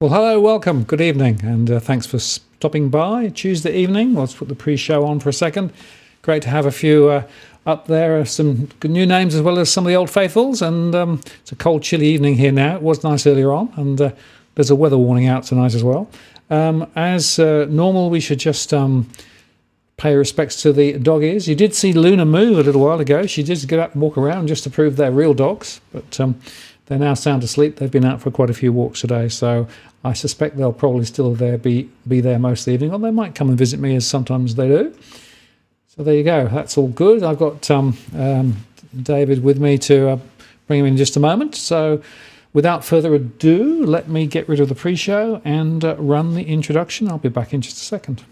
Well, hello, welcome, good evening, and thanks for stopping by Tuesday evening. Let's put the pre-show on for a second. Great to have a few up there, some good new names as well as some of the old faithfuls, and it's a cold, chilly evening here now. It was nice earlier on, and there's a weather warning out tonight as well. As normal, we should just pay respects to the dog ears. You did see Luna move a little while ago. She did get up and walk around just to prove they're real dogs, but they're now sound asleep. They've been out for quite a few walks today, so I suspect they'll probably still be there most of the evening, or they might come and visit me, as sometimes they do. So there you go. That's all good. I've got David with me to bring him in just a moment. So without further ado, let me get rid of the pre-show and run the introduction. I'll be back in just a second.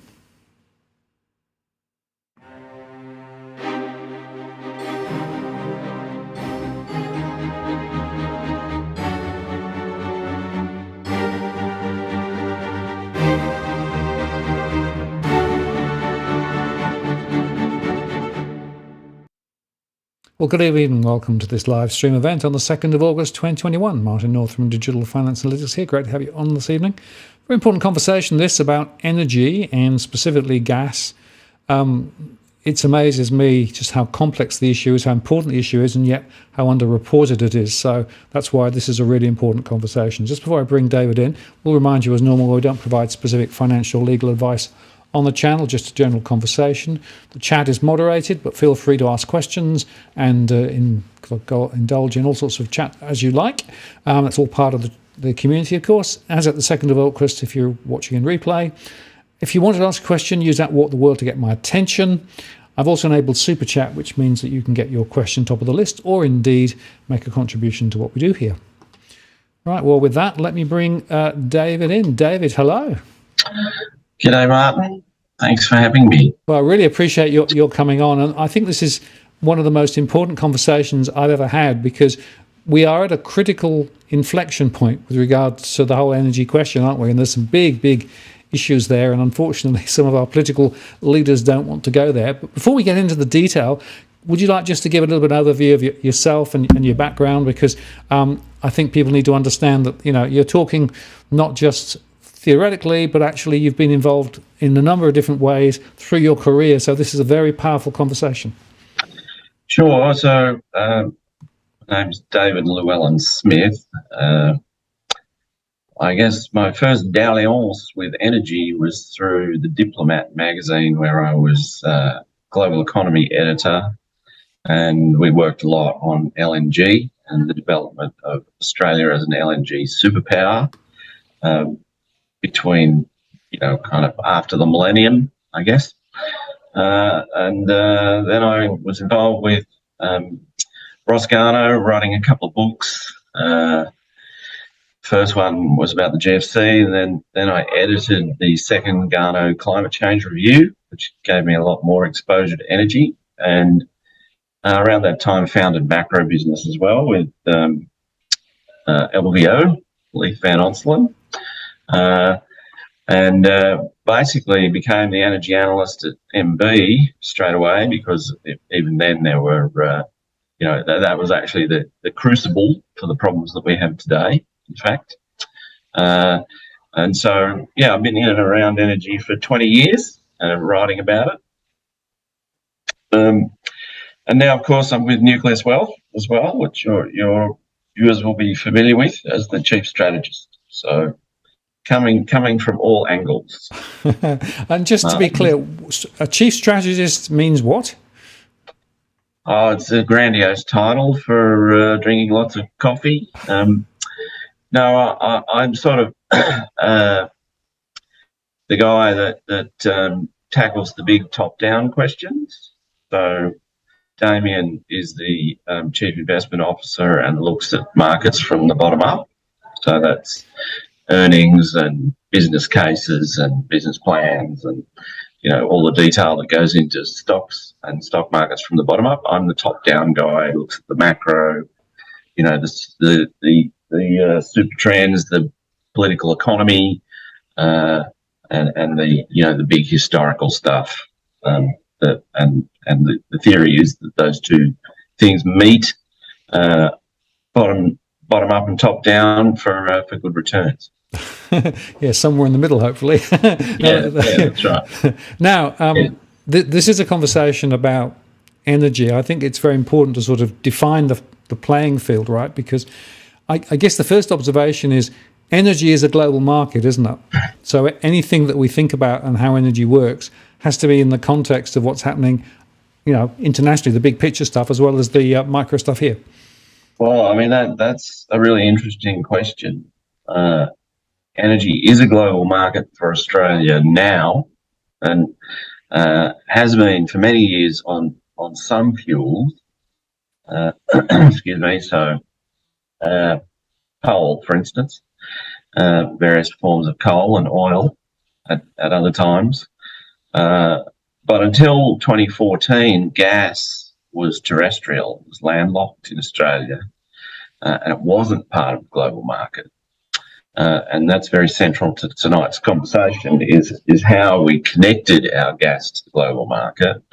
Well, good evening. Welcome to this live stream event on the 2nd of August 2021. Martin North from Digital Finance Analytics here. Great to have you on this evening. Very important conversation, this, about energy and specifically gas. It amazes me just how complex the issue is, how important the issue is, and yet how underreported it is. So that's why this is a really important conversation. Just before I bring David in, we'll remind you as normal, we don't provide specific financial legal advice on the channel, just a general conversation. The chat is moderated, but feel free to ask questions and indulge in all sorts of chat as you like. That's all part of the community, of course, as at the 2nd of August if you're watching in replay. If you want to ask a question, use that Walk the World to get my attention. I've also enabled Super Chat, which means that you can get your question top of the list or indeed make a contribution to what we do here. Right, well, with that, let me bring David in. David, hello. G'day, Martin. Thanks for having me. Well, I really appreciate your coming on. And I think this is one of the most important conversations I've ever had, because we are at a critical inflection point with regards to the whole energy question, aren't we? And there's some big, big issues there. And unfortunately, some of our political leaders don't want to go there. But before we get into the detail, would you like just to give a little bit of overview of yourself and your background? Because I think people need to understand that, you're talking not just theoretically, but actually you've been involved in a number of different ways through your career. So this is a very powerful conversation. Sure. So my name's David Llewelln-Smith. I guess my first dalliance with energy was through the Diplomat magazine, where I was global economy editor, and we worked a lot on LNG and the development of Australia as an LNG superpower. Between, kind of after the millennium, I guess. And then I was involved with Ross Garnaut, writing a couple of books. First one was about the GFC, and then I edited the second Garnaut Climate Change Review, which gave me a lot more exposure to energy. And around that time, founded Macro Business as well with LVO, Leith Van Onselen. And basically became the energy analyst at MB straight away, because even then there were, that was actually the crucible for the problems that we have today, in fact. And so, I've been in and around energy for 20 years, writing about it. And now, of course, I'm with Nucleus Wealth as well, which your viewers will be familiar with as the Chief Strategist. So coming from all angles. And just to be clear, a Chief Strategist means what? Oh, it's a grandiose title for drinking lots of coffee. No, I'm sort of the guy that tackles the big top-down questions. So Damien is the Chief Investment Officer and looks at markets from the bottom up. So that's earnings and business cases and business plans and all the detail that goes into stocks and stock markets from the bottom up. I'm the top down guy who looks at the macro, the super trends, the political economy, and the big historical stuff. The theory is that those two things meet, bottom up and top down for good returns. Yeah, somewhere in the middle, hopefully. Yeah, that's right. Now, Yeah. this is a conversation about energy. I think it's very important to sort of define the playing field, right? Because I guess the first observation is energy is a global market, isn't it? So anything that we think about and how energy works has to be in the context of what's happening, internationally, the big picture stuff, as well as the micro stuff here. Well, I mean, that's a really interesting question. Energy is a global market for Australia now, and has been for many years on some fuels. Excuse me. So, coal, for instance, various forms of coal and oil at other times. But until 2014, gas was terrestrial, it was landlocked in Australia, and it wasn't part of the global market. And that's very central to tonight's conversation, is how we connected our gas to the global market,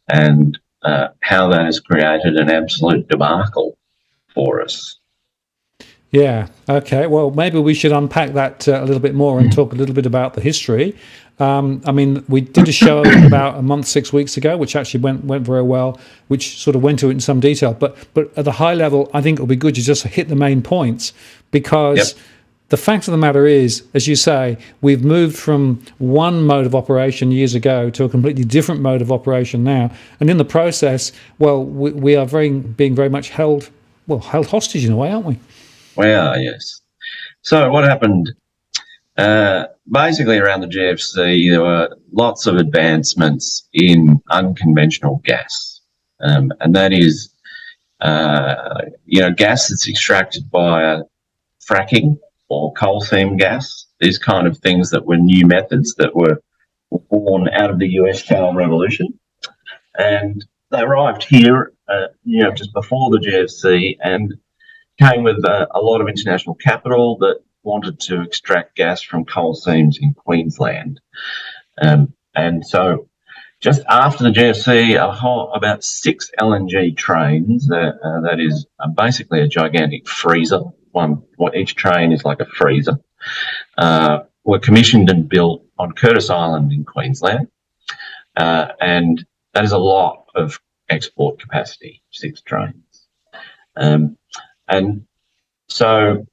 and how that has created an absolute debacle for us. Yeah. Okay. Well, maybe we should unpack that a little bit more and talk a little bit about the history. I mean, we did a show about a month, 6 weeks ago, which actually went very well, which sort of went to it in some detail. But at the high level, I think it'll be good to just hit the main points, because the fact of the matter is, as you say, we've moved from one mode of operation years ago to a completely different mode of operation now, and in the process, well, we are being very much held hostage in a way, aren't we? We are, yes. So what happened? Basically, around the GFC, there were lots of advancements in unconventional gas, and that is, gas that's extracted via fracking or coal seam gas. These kind of things that were new methods that were born out of the US shale revolution, and they arrived here, just before the GFC, and came with a lot of international capital that wanted to extract gas from coal seams in Queensland. And so just after the GFC, about 6 LNG trains, that is basically a gigantic freezer, each train is like a freezer, were commissioned and built on Curtis Island in Queensland. And that is a lot of export capacity, 6 trains. And so,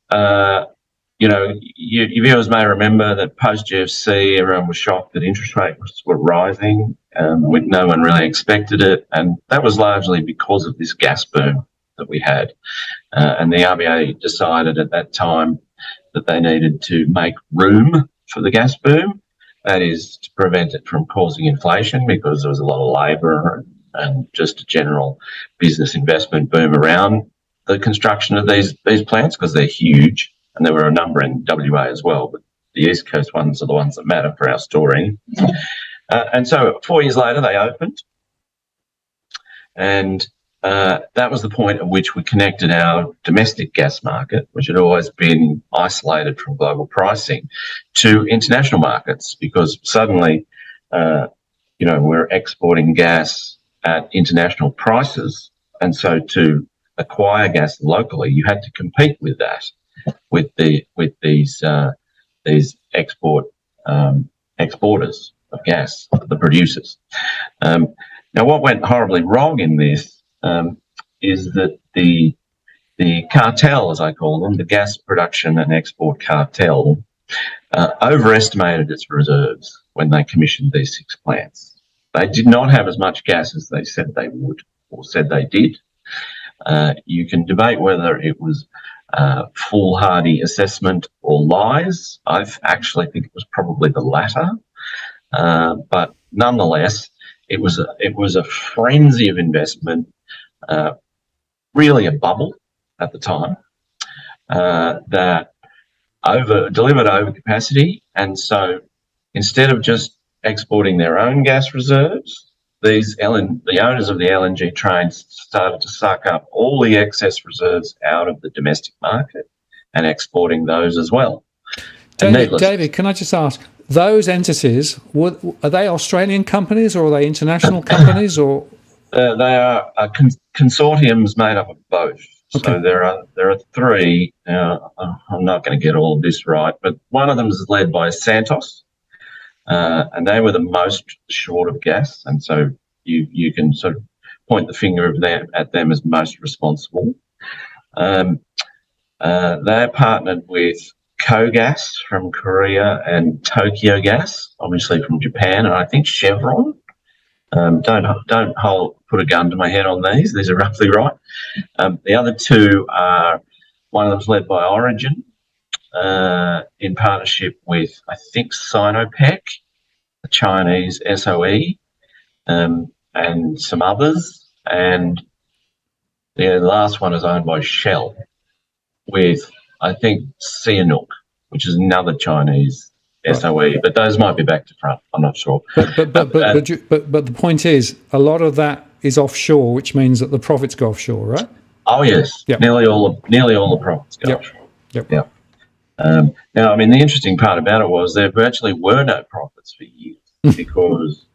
your viewers may remember that post-GFC, everyone was shocked that interest rates were rising. No one really expected it. And that was largely because of this gas boom that we had. And the RBA decided at that time that they needed to make room for the gas boom. That is, to prevent it from causing inflation, because there was a lot of labour and just a general business investment boom around the construction of these plants, because they're huge, and there were a number in WA as well, but the East Coast ones are the ones that matter for our story. And so 4 years later, they opened, and that was the point at which we connected our domestic gas market, which had always been isolated from global pricing, to international markets, because suddenly, we're exporting gas at international prices, and so to acquire gas locally, you had to compete with that, with these exporters of gas, the producers. Now, what went horribly wrong in this is that the cartel, as I call them, the gas production and export cartel, overestimated its reserves when they commissioned these 6 plants. They did not have as much gas as they said they would, or said they did. You can debate whether it was foolhardy assessment or lies. I actually think it was probably the latter, but nonetheless, it was a frenzy of investment, really a bubble at the time, that delivered overcapacity, and so instead of just exporting their own gas reserves, the owners of the LNG trains started to suck up all the excess reserves out of the domestic market and exporting those as well. David, can I just ask, those entities, are they Australian companies or are they international companies? Or they are consortiums made up of both. So there are three. I'm not going to get all of this right, but one of them is led by Santos, and they were the most short of gas, and so you can sort of point the finger at them as most responsible. They're partnered with Kogas from Korea and Tokyo Gas, obviously from Japan, and I think Chevron. Don't put a gun to my head on these. These are roughly right. The other two are, one of them's led by Origin in partnership with, I think, Sinopec, the Chinese SOE, and some others. And the last one is owned by Shell with, I think, Sihanouk, which is another Chinese SOE, but those might be back to front. I'm not sure. But the point is, a lot of that is offshore, which means that the profits go offshore, right? Oh yes, yep. Nearly all the profits go offshore. Yep. Now, I mean, the interesting part about it was there virtually were no profits for years because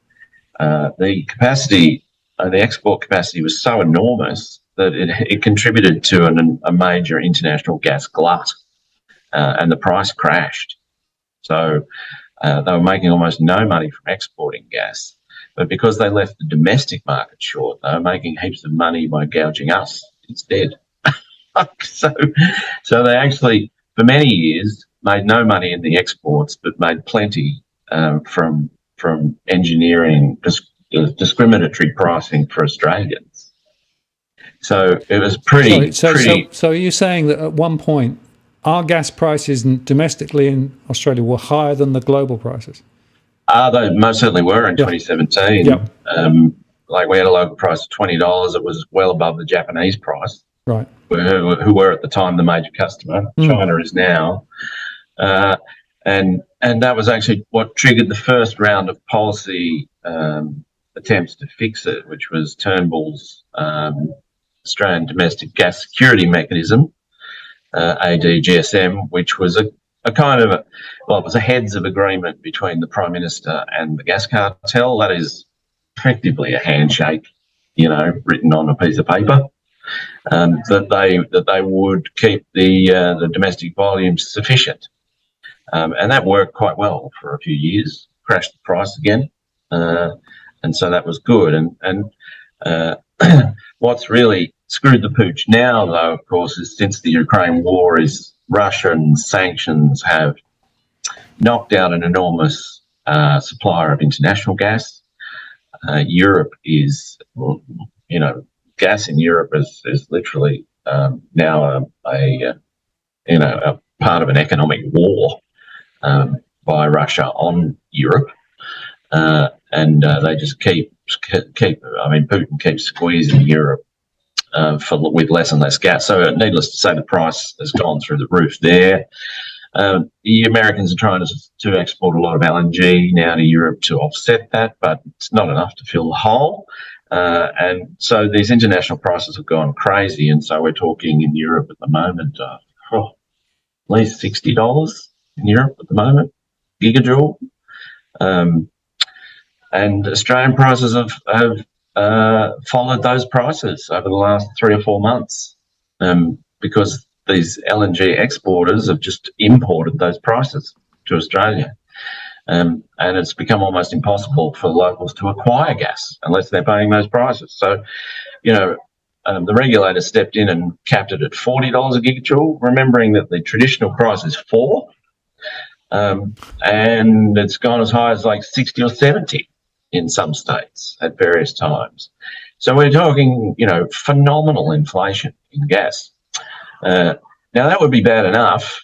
the capacity, the export capacity, was so enormous that it contributed to a major international gas glut, and the price crashed. So they were making almost no money from exporting gas, but because they left the domestic market short, they were making heaps of money by gouging us instead. So they actually, for many years, made no money in the exports, but made plenty from engineering discriminatory pricing for Australians. So it was pretty. So are you saying that at one point our gas prices domestically in Australia were higher than the global prices? They most certainly were in 2017. Yep. Like we had a local price of $20. It was well above the Japanese price, right? Who were at the time the major customer. China is now, and that was actually what triggered the first round of policy attempts to fix it, which was Turnbull's Australian Domestic Gas Security Mechanism, ADGSM, which was it was a heads of agreement between the Prime Minister and the gas cartel. That is effectively a handshake, written on a piece of paper, that they would keep the domestic volumes sufficient, and that worked quite well for a few years. Crashed the price again, and so that was good. And what's really screwed the pooch now, though, of course, is since the Ukraine war, is Russian sanctions have knocked out an enormous supplier of international gas. Europe is, gas in Europe is literally now a part of an economic war by Russia on Europe, and they just keep. I mean, Putin keeps squeezing Europe with less and less gas. So, needless to say, the price has gone through the roof there. The Americans are trying to export a lot of LNG now to Europe to offset that, but it's not enough to fill the hole. And so these international prices have gone crazy. And so we're talking in Europe at the moment, at least $60 in Europe at the moment, gigajoule. And Australian prices have followed those prices over the last 3 or 4 months, because these LNG exporters have just imported those prices to Australia. And it's become almost impossible for locals to acquire gas unless they're paying those prices. So, the regulator stepped in and capped it at $40 a gigajoule, remembering that the traditional price is $4, and it's gone as high as like 60 or 70 in some states at various times. So we're talking, phenomenal inflation in gas. Now, that would be bad enough,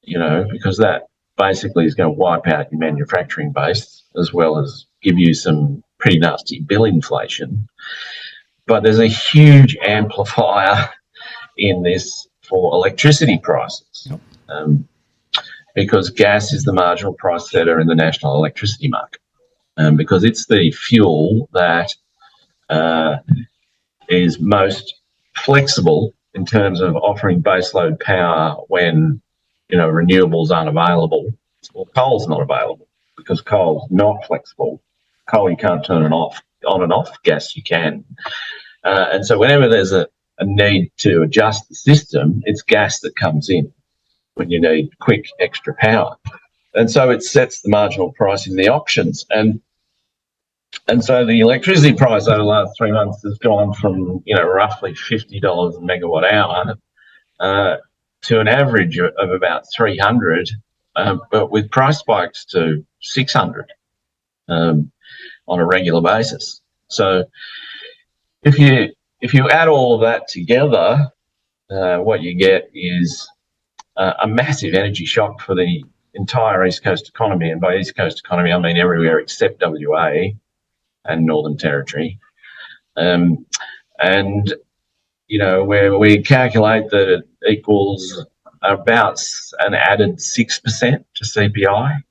because that basically is going to wipe out your manufacturing base as well as give you some pretty nasty bill inflation. But there's a huge amplifier in this for electricity prices, because gas is the marginal price setter in the national electricity market, because it's the fuel that is most flexible in terms of offering baseload power when renewables aren't available, or coal's not available, because coal's not flexible. Coal you can't turn it on and off. Gas you can. And so whenever there's a a need to adjust the system, it's gas that comes in when you need quick extra power. And so it sets the marginal price in the auctions. And so the electricity price over the last 3 months has gone from, roughly $50 a megawatt hour to an average of about 300, but with price spikes to 600 on a regular basis. So if you add all of that together, what you get is a massive energy shock for the entire East Coast economy. And by East Coast economy, I mean everywhere except WA and Northern Territory. Where we calculate that it equals about an added 6% to CPI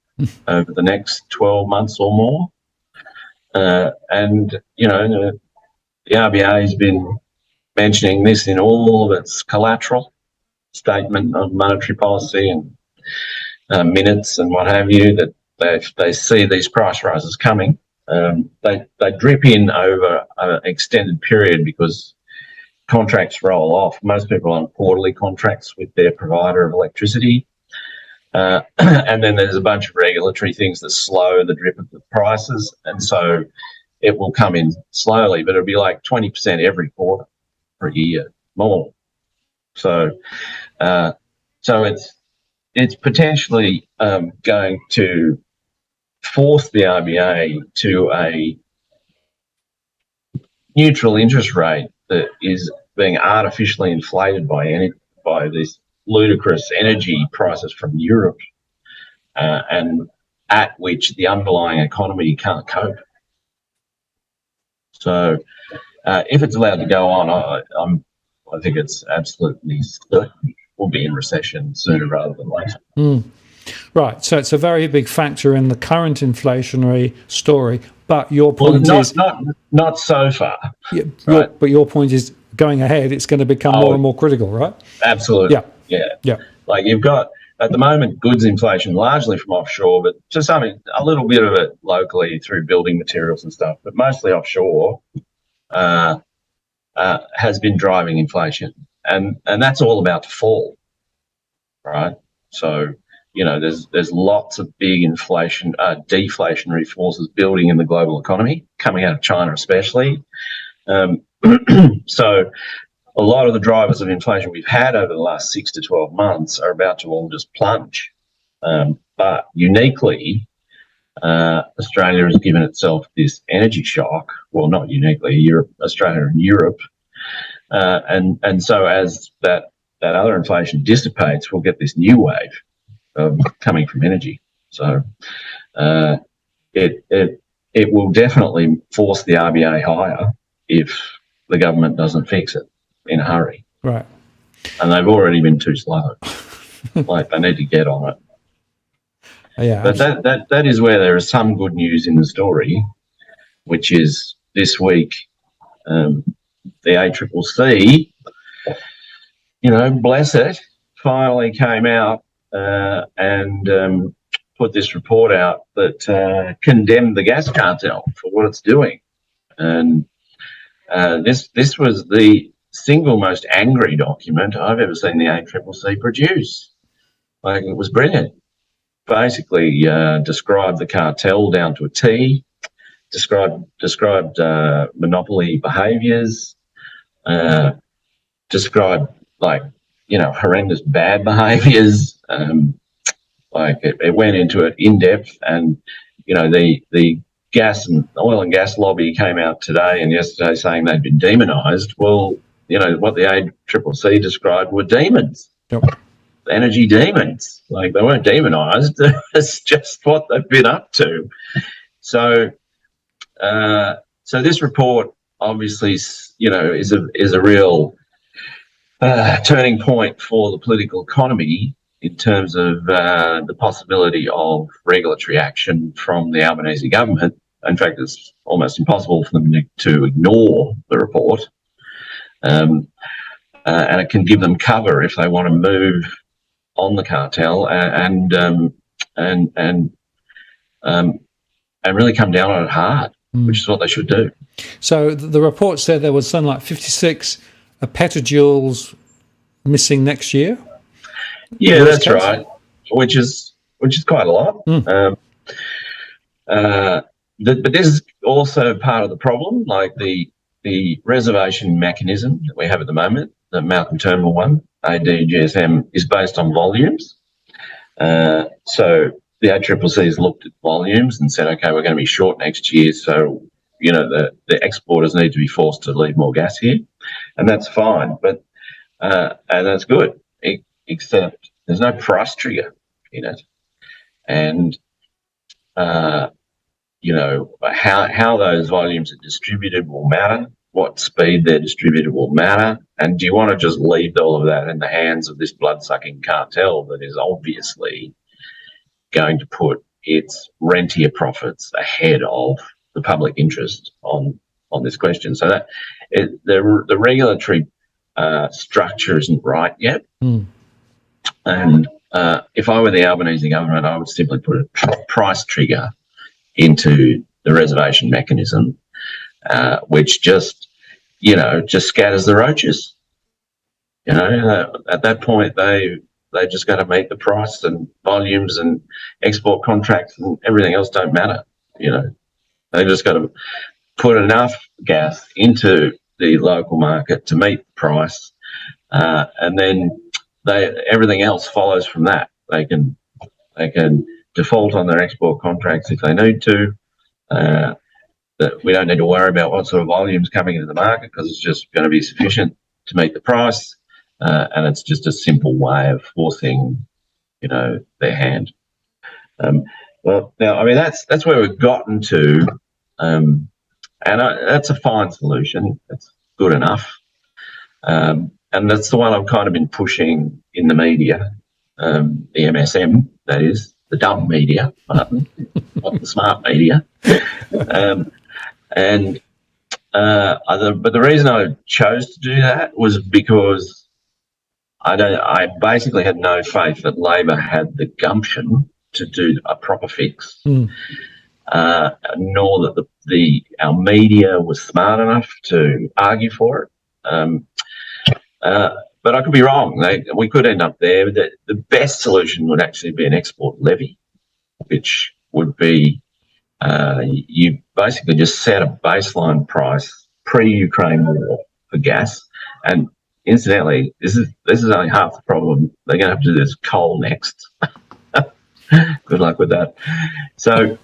over the next 12 months or more. The RBA has been mentioning this in all of its collateral statement of monetary policy and minutes and what have you, that they see these price rises coming. They drip in over an extended period because contracts roll off. Most people are on quarterly contracts with their provider of electricity. And then there's a bunch of regulatory things that slow the drip of the prices. And so it will come in slowly, but it'll be like 20% every quarter for a year, more. So it's potentially going to force the RBA to a neutral interest rate that is being artificially inflated by these ludicrous energy prices from Europe, and at which the underlying economy can't cope. So if it's allowed to go on, I think it's absolutely certain we'll be in recession sooner rather than later. Right, so it's a very big factor in the current inflationary story. But your point is not so far. Yeah, right? But your point is going ahead, it's going to become more and more critical, right? Absolutely. Yeah. Like you've got at the moment goods inflation largely from offshore, but to a little bit of it locally through building materials and stuff, but mostly offshore has been driving inflation, and that's all about to fall, right? So there's lots of big deflationary forces building in the global economy, coming out of China especially. So a lot of the drivers of inflation we've had over the last 6 to 12 months are about to all just plunge. But uniquely, Australia has given itself this energy shock. Well, not uniquely, Australia and Europe. And so as that other inflation dissipates, we'll get this new wave coming from energy. So it will definitely force the RBA higher if the government doesn't fix it in a hurry. Right. And they've already been too slow. Like they need to get on it. Yeah. But that is where there is some good news in the story, which is this week the ACCC, bless it, finally came out and put this report out that condemned the gas cartel for what it's doing. And this was the single most angry document I've ever seen the ACCC produce. Like, it was brilliant. Basically described the cartel down to a T, described monopoly behaviours, described horrendous bad behaviours. It went into it in depth, and the gas and oil and gas lobby came out today and yesterday saying they'd been demonised. Well, what the ACCC described were demons. Yep. Energy demons. Like, they weren't demonised. It's just what they've been up to. So this report obviously, is a real turning point for the political economy in terms of the possibility of regulatory action from the Albanese government. In fact, it's almost impossible for them to ignore the report, and it can give them cover if they want to move on the cartel and really come down on it hard, which is what they should do. So the report said there was something like 56 Are petajoules missing next year? Yeah, that's right. Which is quite a lot. But this is also part of the problem, like the reservation mechanism that we have at the moment, the Malcolm Turnbull one, ADGSM, is based on volumes. So the ACCC has looked at volumes and said, okay, we're going to be short next year, so the exporters need to be forced to leave more gas here, and that's fine, but and that's good, except there's no price trigger in it, and how those volumes are distributed will matter. What speed they're distributed will matter. And do you want to just leave all of that in the hands of this blood-sucking cartel that is obviously going to put its rentier profits ahead of the public interest on this question? So that the regulatory structure isn't right yet. And if I were the Albanese government, I would simply put a price trigger into the reservation mechanism, which just scatters the roaches. At that point, they just got to meet the price, and volumes and export contracts and everything else don't matter. They just got to put enough gas into the local market to meet the price, and then everything else follows from that. They can default on their export contracts if they need to. That we don't need to worry about what sort of volumes coming into the market, because it's just going to be sufficient to meet the price, and it's just a simple way of forcing, their hand. Well, now, I mean, that's where we've gotten to, and that's a fine solution. It's good enough, and that's the one I've kind of been pushing in the media, the MSM, that is, the dumb media, not the smart media. But the reason I chose to do that was because I basically had no faith that Labor had the gumption to do a proper fix, nor that our media was smart enough to argue for it. But I could be wrong. We could end up there. The best solution would actually be an export levy, which would be you basically just set a baseline price pre-Ukraine war for gas. And incidentally, this is only half the problem. They're going to have to do this coal next. Good luck with that. So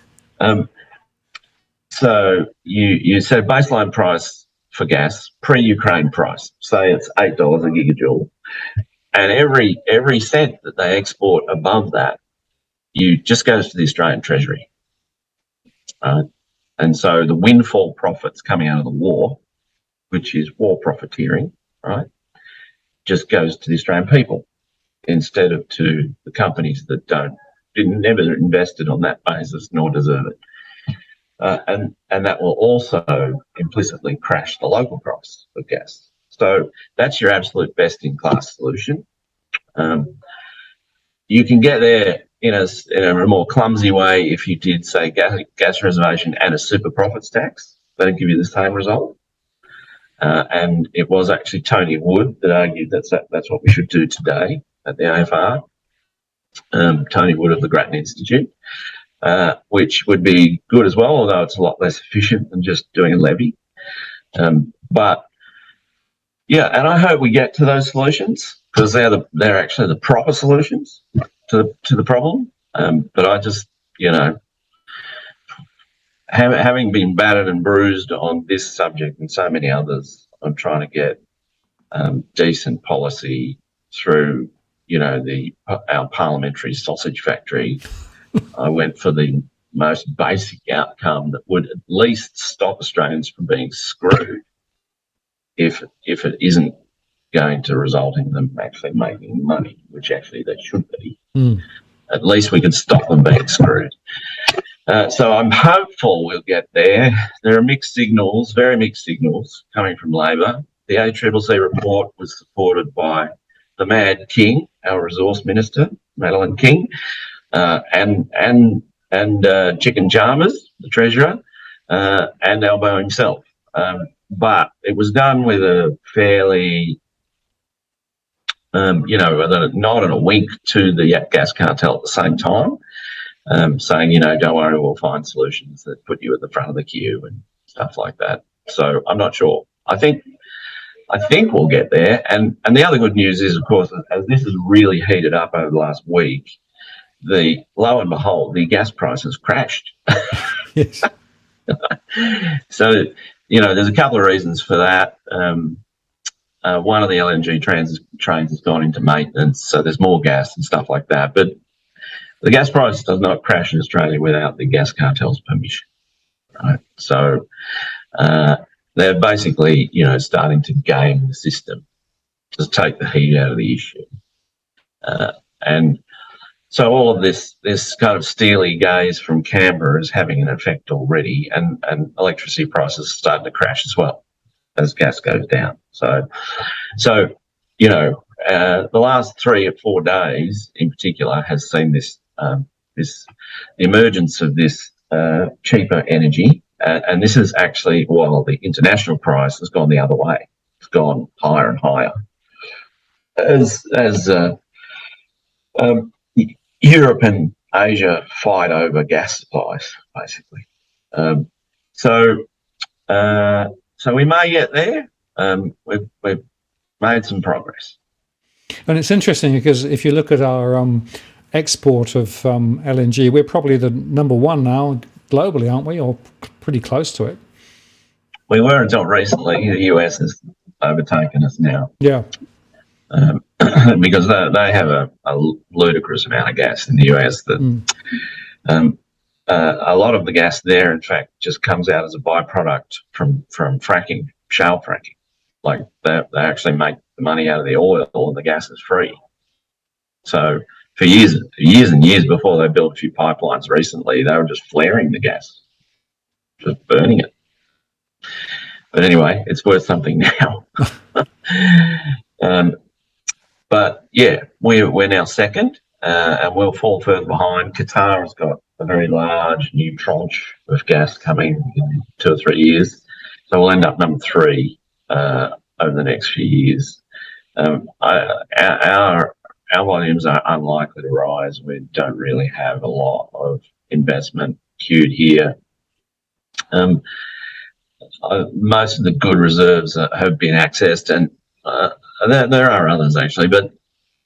you set a baseline price for gas pre-Ukraine price. Say it's $8 a gigajoule, and every cent that they export above that, you just goes to the Australian Treasury. And so the windfall profits coming out of the war, which is war profiteering, right, just goes to the Australian people instead of to the companies that never invested on that basis nor deserve it. And that will also implicitly crash the local price of gas. So that's your absolute best-in-class solution. You can get there in a more clumsy way if you did, say, gas reservation and a super profits tax. That'd give you the same result. And it was actually Tony Wood that argued that's what we should do today at the AFR. Tony Wood of the Grattan Institute. Which would be good as well, although it's a lot less efficient than just doing a levy. But yeah, and I hope we get to those solutions, because they're actually the proper solutions to the problem. But I just, having been battered and bruised on this subject and so many others, I'm trying to get decent policy through, our parliamentary sausage factory. I went for the most basic outcome that would at least stop Australians from being screwed if it isn't going to result in them actually making money, which actually they should be. At least we can stop them being screwed. So I'm hopeful we'll get there. There are mixed signals, very mixed signals coming from Labor. The ACCC report was supported by the Mad King, our resource minister, Madeleine King, and Chicken Chalmers, the treasurer, and Albo himself. but it was done with a fairly, with a nod and a wink to the gas cartel at the same time, saying, don't worry, we'll find solutions that put you at the front of the queue and stuff like that. So I'm not sure. I think we'll get there. And the other good news is, of course, as this has really heated up over the last week, lo and behold, the gas prices crashed. Yes. So, there's a couple of reasons for that. One of the LNG trains has gone into maintenance, so there's more gas and stuff like that. But the gas price does not crash in Australia without the gas cartel's permission, right? So they're basically, starting to game the system to take the heat out of the issue. And so all of this kind of steely gaze from Canberra is having an effect already, and electricity prices are starting to crash as well as gas goes down. So the last 3 or 4 days in particular has seen the emergence of this cheaper energy, and this is actually while the international price has gone the other way. It's gone higher and higher as Europe and Asia fight over gas supplies, basically. So we may get there. We've made some progress. And it's interesting because if you look at our export of LNG, we're probably the number one now globally, aren't we? Or pretty close to it. We were until recently. The US has overtaken us now. Yeah. Because they have a ludicrous amount of gas in the US that a lot of the gas there, in fact, just comes out as a byproduct from fracking, shale fracking. Like they actually make the money out of the oil and the gas is free. So for years and years before they built a few pipelines recently, they were just flaring the gas, just burning it. But anyway, it's worth something now. But yeah, we're now second, and we'll fall further behind. Qatar has got a very large new tranche of gas coming in 2 or 3 years, so we'll end up number 3 over the next few years. Our volumes are unlikely to rise. We don't really have a lot of investment queued here. Most of the good reserves have been accessed, and there are others actually, but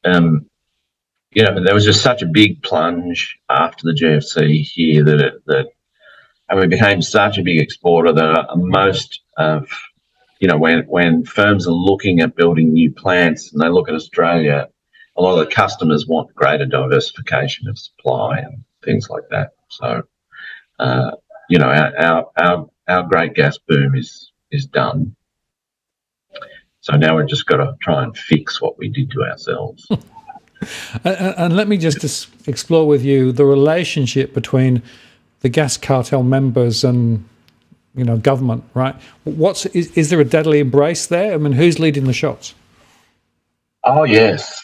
there was just such a big plunge after the GFC here that we became such a big exporter that most of when firms are looking at building new plants and they look at Australia, a lot of the customers want greater diversification of supply and things like that. So our great gas boom is done. So now we've just got to try and fix what we did to ourselves. And let me just explore with you the relationship between the gas cartel members and government, right? Is there a deadly embrace there? I mean, who's leading the shots? Oh yes.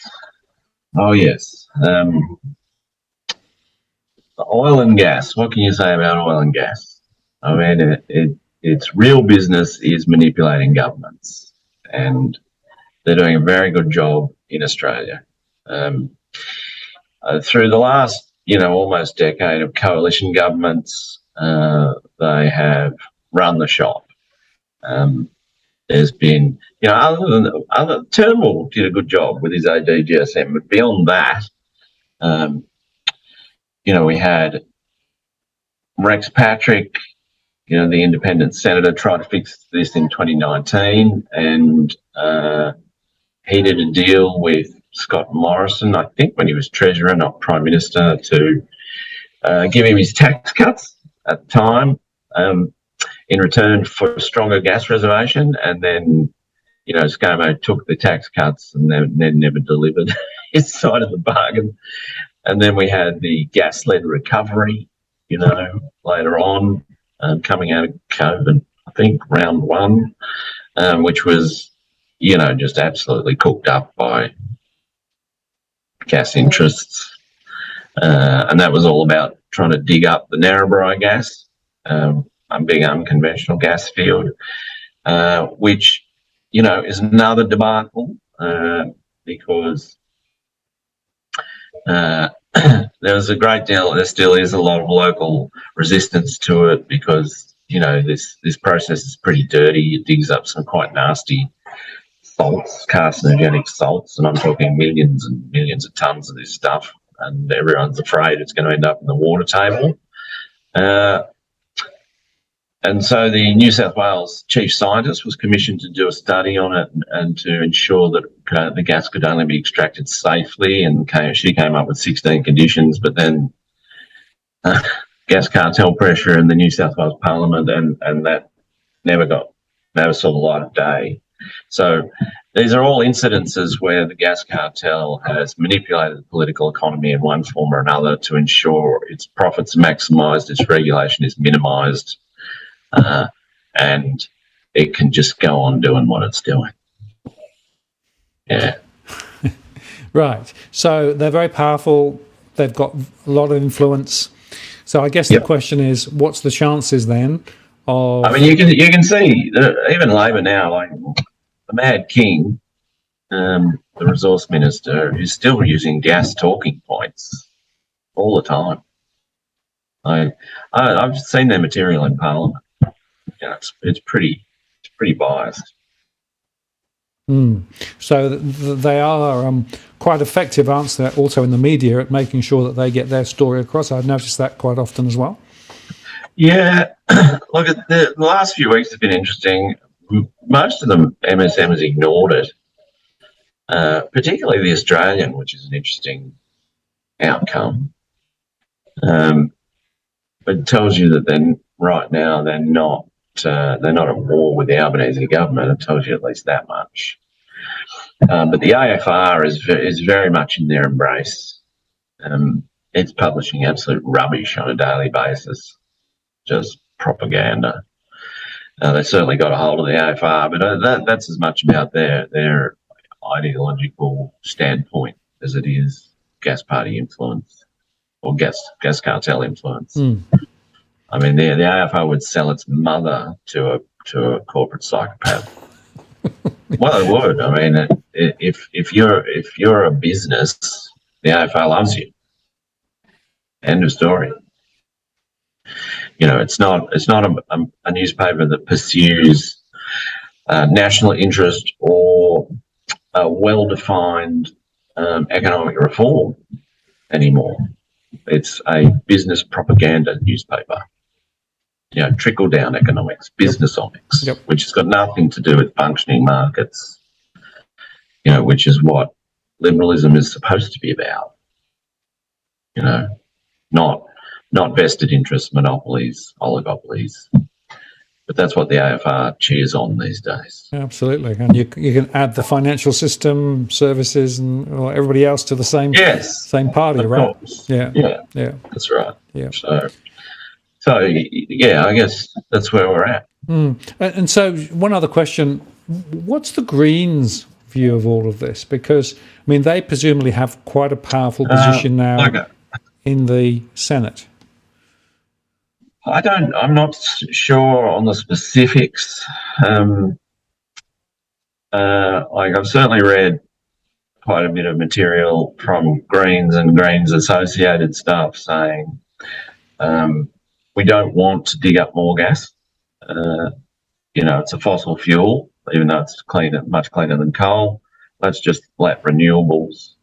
Oil and gas. What can you say about oil and gas? I mean, its real business is manipulating governments, and they're doing a very good job in Australia. Through the last, almost decade of coalition governments, they have run the shop. There's been, Turnbull did a good job with his ADGSM, but beyond that, we had Rex Patrick, the independent senator, tried to fix this in 2019, and he did a deal with Scott Morrison, I think when he was Treasurer, not Prime Minister, to give him his tax cuts at the time in return for a stronger gas reservation. And then, ScoMo took the tax cuts and then never delivered his side of the bargain. And then we had the gas-led recovery, later on, coming out of COVID, I think round 1, which was, just absolutely cooked up by gas interests. And that was all about trying to dig up the Narrabri gas, a big unconventional gas field. which, is another debacle because there still is a lot of local resistance to it because, this process is pretty dirty. It digs up some quite nasty salts, carcinogenic salts, and I'm talking millions and millions of tons of this stuff, and everyone's afraid it's going to end up in the water table. And so the New South Wales Chief Scientist was commissioned to do a study on it and to ensure that the gas could only be extracted safely, and she came up with 16 conditions, but then gas cartel pressure in the New South Wales Parliament, and that never saw the light of day. So these are all incidences where the gas cartel has manipulated the political economy in one form or another to ensure its profits are maximised, its regulation is minimised, and it can just go on doing what it's doing. Yeah. Right. So they're very powerful. They've got a lot of influence. So I guess the question is, what's the chances then of... I mean, you can see that even Labor now, like the Mad King, the resource minister, is still using gas talking points all the time. I've seen their material in Parliament. It's pretty biased. So they are quite effective, aren't they, also in the media at making sure that they get their story across. I've noticed that quite often as well. Yeah. Look, the last few weeks have been interesting. Most of them, MSM has ignored it, particularly the Australian, which is an interesting outcome. But it tells you that right now they're not at war with the Albanese government. It tells you at least that much. But the AFR is very much in their embrace. It's publishing absolute rubbish on a daily basis, just propaganda. They certainly got a hold of the AFR, but that's as much about their ideological standpoint as it is gas party influence or gas cartel influence. I mean, the AFR would sell its mother to a corporate psychopath. Well, it would. I mean, if you're a business, the AFR loves you. End of story. It's not a newspaper that pursues national interest or a well-defined economic reform anymore. It's a business propaganda newspaper. Trickle-down economics, businessomics, which has got nothing to do with functioning markets, which is what liberalism is supposed to be about. Not vested interests, monopolies, oligopolies. But that's what the AFR cheers on these days. Absolutely. And you can add the financial system, services, and everybody else to the same party, right? Course. Yeah. That's right. Yeah. So yeah, I guess that's where we're at. And so one other question, what's the Greens' view of all of this? Because, I mean, they presumably have quite a powerful position now in the Senate. I'm not sure on the specifics. I've certainly read quite a bit of material from Greens and Greens associated stuff saying we don't want to dig up more gas. It's a fossil fuel, even though it's much cleaner than coal. Let's just let renewables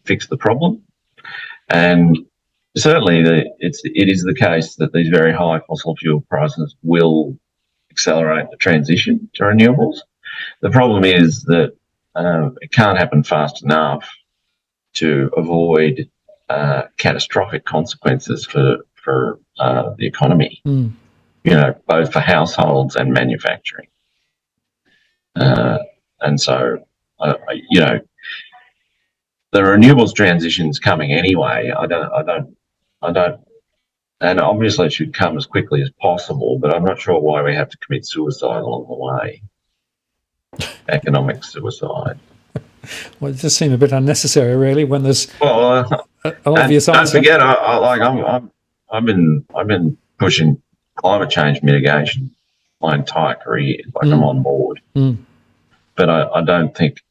fix the problem. And certainly it is the case that these very high fossil fuel prices will accelerate the transition to renewables. The problem is that it can't happen fast enough to avoid catastrophic consequences for the economy, both for households and manufacturing. And so, the renewables transition is coming anyway. I don't, and obviously it should come as quickly as possible, but I'm not sure why we have to commit suicide along the way. Economic suicide. Well, it does seem a bit unnecessary, really, when there's an obvious answer. Don't forget, I've been pushing climate change mitigation my entire career. Like I'm on board, but I don't think,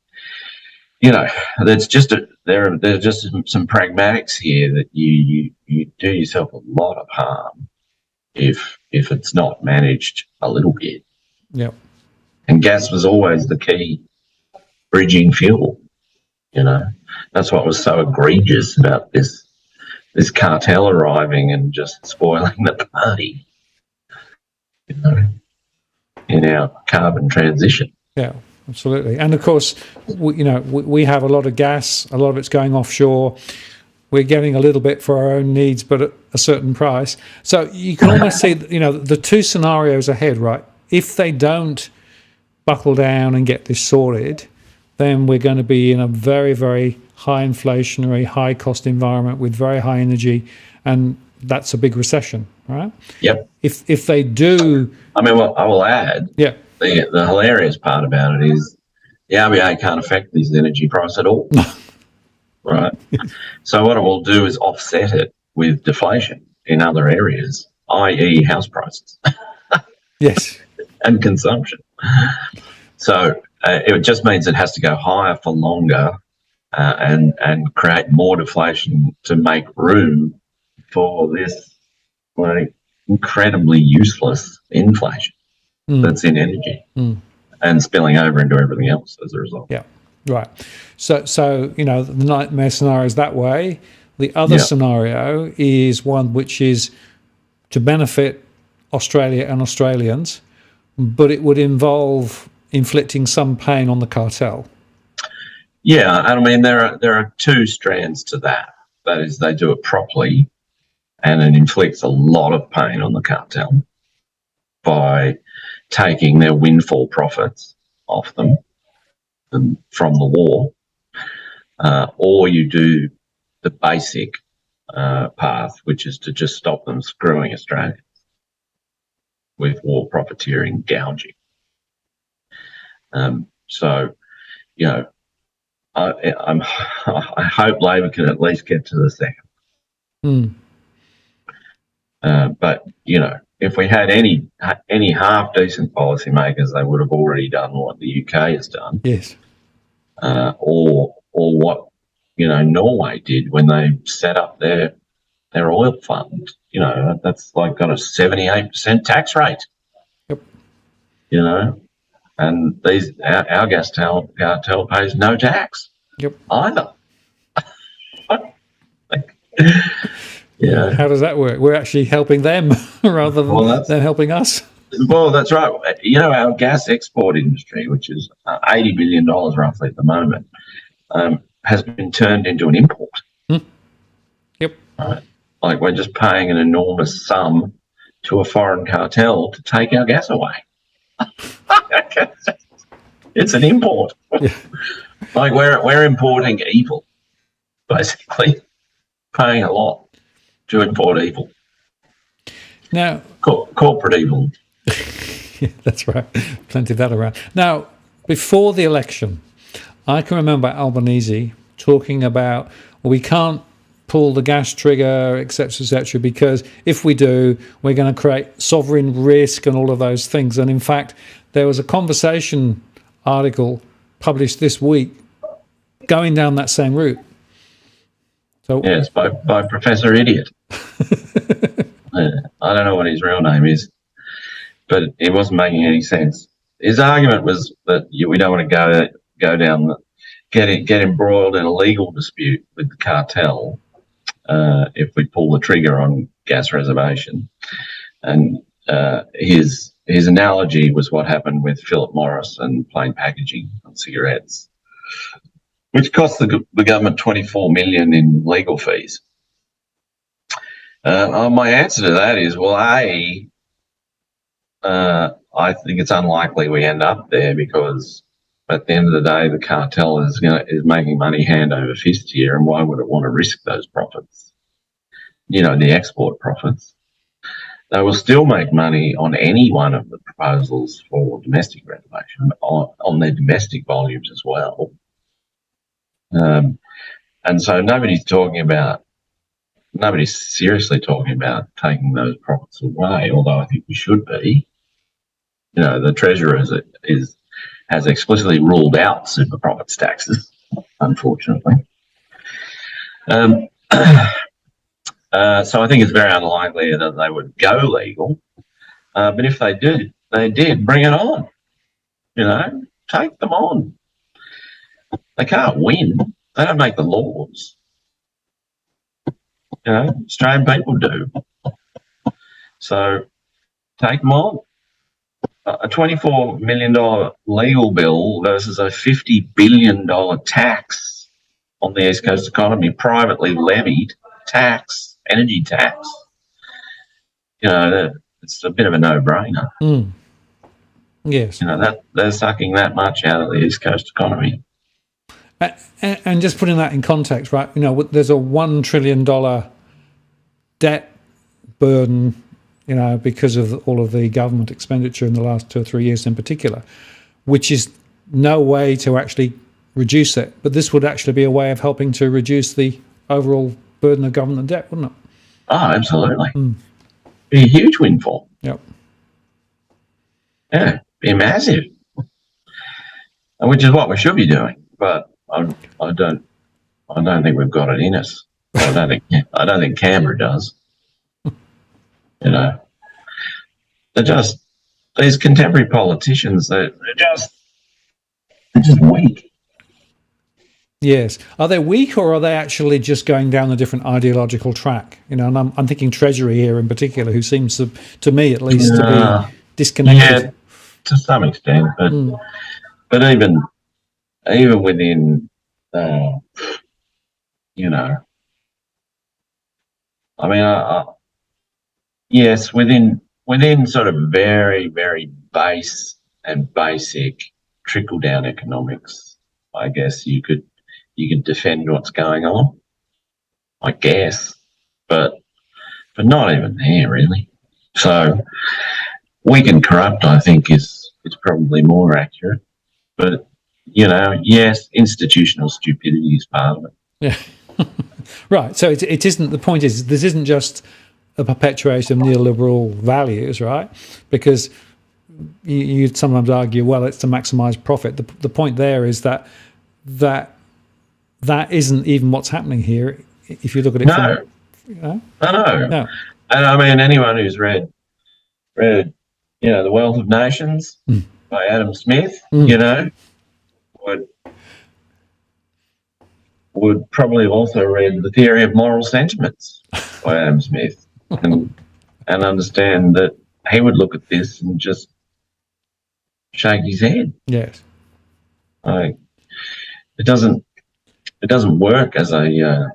there's just there's just some pragmatics here that you do yourself a lot of harm if it's not managed a little bit. Yep. And gas was always the key bridging fuel. That's what was so egregious about this cartel arriving and just spoiling the party, in our carbon transition. Yeah, absolutely. And of course, we have a lot of gas. A lot of it's going offshore. We're getting a little bit for our own needs, but at a certain price. So you can almost see, the two scenarios ahead, right? If they don't buckle down and get this sorted, then we're going to be in a very, very high inflationary, high cost environment with very high energy, and that's a big recession, right? Yep. If they do, I will add. Yeah. The hilarious part about it is the RBA can't affect this energy price at all. Right. So what it will do is offset it with deflation in other areas, i.e. house prices. Yes. And consumption. So it just means it has to go higher for longer and create more deflation to make room for this incredibly useless inflation that's in energy and spilling over into everything else as a result. Yeah. Right. So the nightmare scenario is that way. The other scenario is one which is to benefit Australia and Australians, but it would involve inflicting some pain on the cartel. Yeah, and there are two strands to that. That is, they do it properly, and it inflicts a lot of pain on the cartel by taking their windfall profits off them from the war, or you do the basic path, which is to just stop them screwing Australians with war profiteering, gouging. I hope Labor can at least get to the second. But if we had any half decent policymakers, they would have already done what the UK has done. Yes. Or what Norway did when they set up their oil fund. That's like got a 78% tax rate. Yep. And our gas cartel pays no tax. Yep. Either. How does that work? We're actually helping them rather than them helping us. Well, that's right. Our gas export industry, which is $80 billion roughly at the moment, has been turned into an import. Yep. Right? Like we're just paying an enormous sum to a foreign cartel to take our gas away. It's an import. Yeah. Like we're importing evil, basically, paying a lot to import evil. Now, corporate evil. Yeah, that's right. Plenty of that around. Now, before the election, I can remember Albanese talking about, well, we can't pull the gas trigger, etc., because if we do, we're going to create sovereign risk and all of those things. And in fact, there was a conversation article published this week going down that same route. So yes, by Professor Idiot. I don't know what his real name is, but it wasn't making any sense. His argument was that we don't want to go down get embroiled in a legal dispute with the cartel if we pull the trigger on gas reservation. And his analogy was what happened with Philip Morris and plain packaging on cigarettes, which cost the government $24 million in legal fees. My answer to that is, well, I think it's unlikely we end up there because at the end of the day, the cartel is making money hand over fist here, and why would it want to risk those profits? The export profits. They will still make money on any one of the proposals for domestic reservation, on their domestic volumes as well. And so nobody's seriously talking about taking those profits away, although I think we should be. the Treasurer has explicitly ruled out super profits taxes, unfortunately. So I think it's very unlikely that they would go legal. But if they did, bring it on. Take them on. They can't win. They don't make the laws. Australian people do. So take them on. A $24 million legal bill versus a $50 billion tax on the East Coast economy, privately levied tax, energy tax. It's a bit of a no-brainer. Mm. Yes. That they're sucking that much out of the East Coast economy. And just putting that in context, right? There's a $1 trillion debt burden, because of all of the government expenditure in the last 2 or 3 years in particular, which is no way to actually reduce it. But this would actually be a way of helping to reduce the overall burden of government debt, wouldn't it? Oh, absolutely. Be a huge windfall. Yep. Yeah, be massive. Which is what we should be doing, but I don't think we've got it in us. I don't think Canberra does. They're just these contemporary politicians. They're just weak. Yes. Are they weak, or are they actually just going down a different ideological track? And I'm thinking Treasury here in particular, who seems to me at least to be disconnected. Yeah, to some extent, but even within, yes, within sort of very, very basic trickle down economics, I guess you could defend what's going on, I guess, but not even there really. So weak and corrupt, I think, is probably more accurate. But yes, institutional stupidity is part of it. Yeah, right. So it isn't. The point is, this isn't just a perpetuation of neoliberal values, right? Because you'd sometimes argue, well, it's to maximise profit. The point there is that isn't even what's happening here. If you look at it, No. And I mean, anyone who's read The Wealth of Nations by Adam Smith, would probably have also read The Theory of Moral Sentiments by Adam Smith, and understand that he would look at this and just shake his head. Yes. It doesn't work as a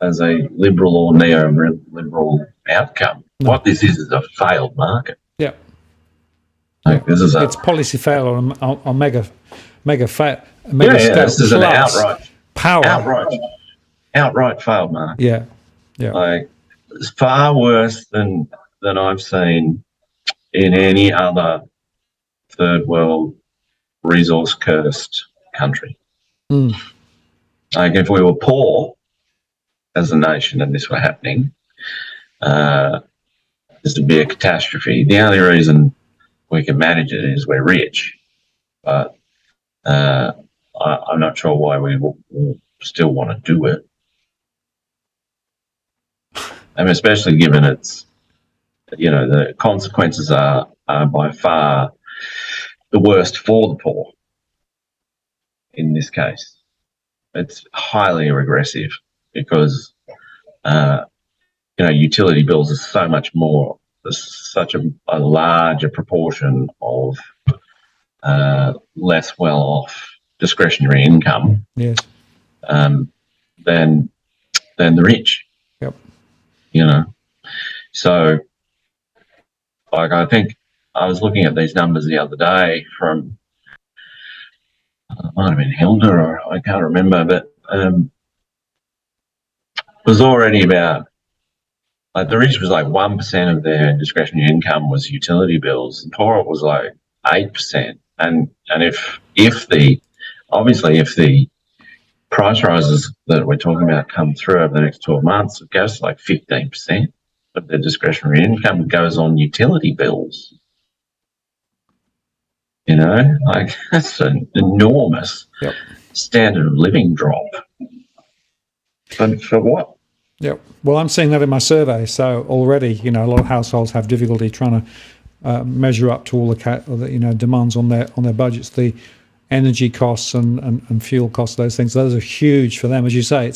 liberal or neoliberal outcome. No. What this is a failed market. Yeah. It's policy fail on mega fail. This is an outright failed market. Yeah. Yeah. It's far worse than I've seen in any other third world resource cursed country. If we were poor as a nation and this were happening, this would be a catastrophe. The only reason we can manage it is we're rich, but I'm not sure why we will still want to do it. And especially given it's, the consequences are by far the worst for the poor in this case. It's highly regressive because, utility bills are so much more, there's such a larger proportion of less well-off discretionary income yes. Than the rich. Yep. So, I think I was looking at these numbers the other day from, it might have been Hilda or I can't remember, but it was already about, the rich was 1% of their discretionary income was utility bills, and poor was 8%. And if the price rises that we're talking about come through over the next 12 months, it goes to 15% of their discretionary income goes on utility bills. Like that's an enormous standard of living drop. But for what? Yep. Well, I'm seeing that in my survey. So already, a lot of households have difficulty trying to measure up to all the demands on their budgets. The energy costs and fuel costs, those things, those are huge for them. As you say,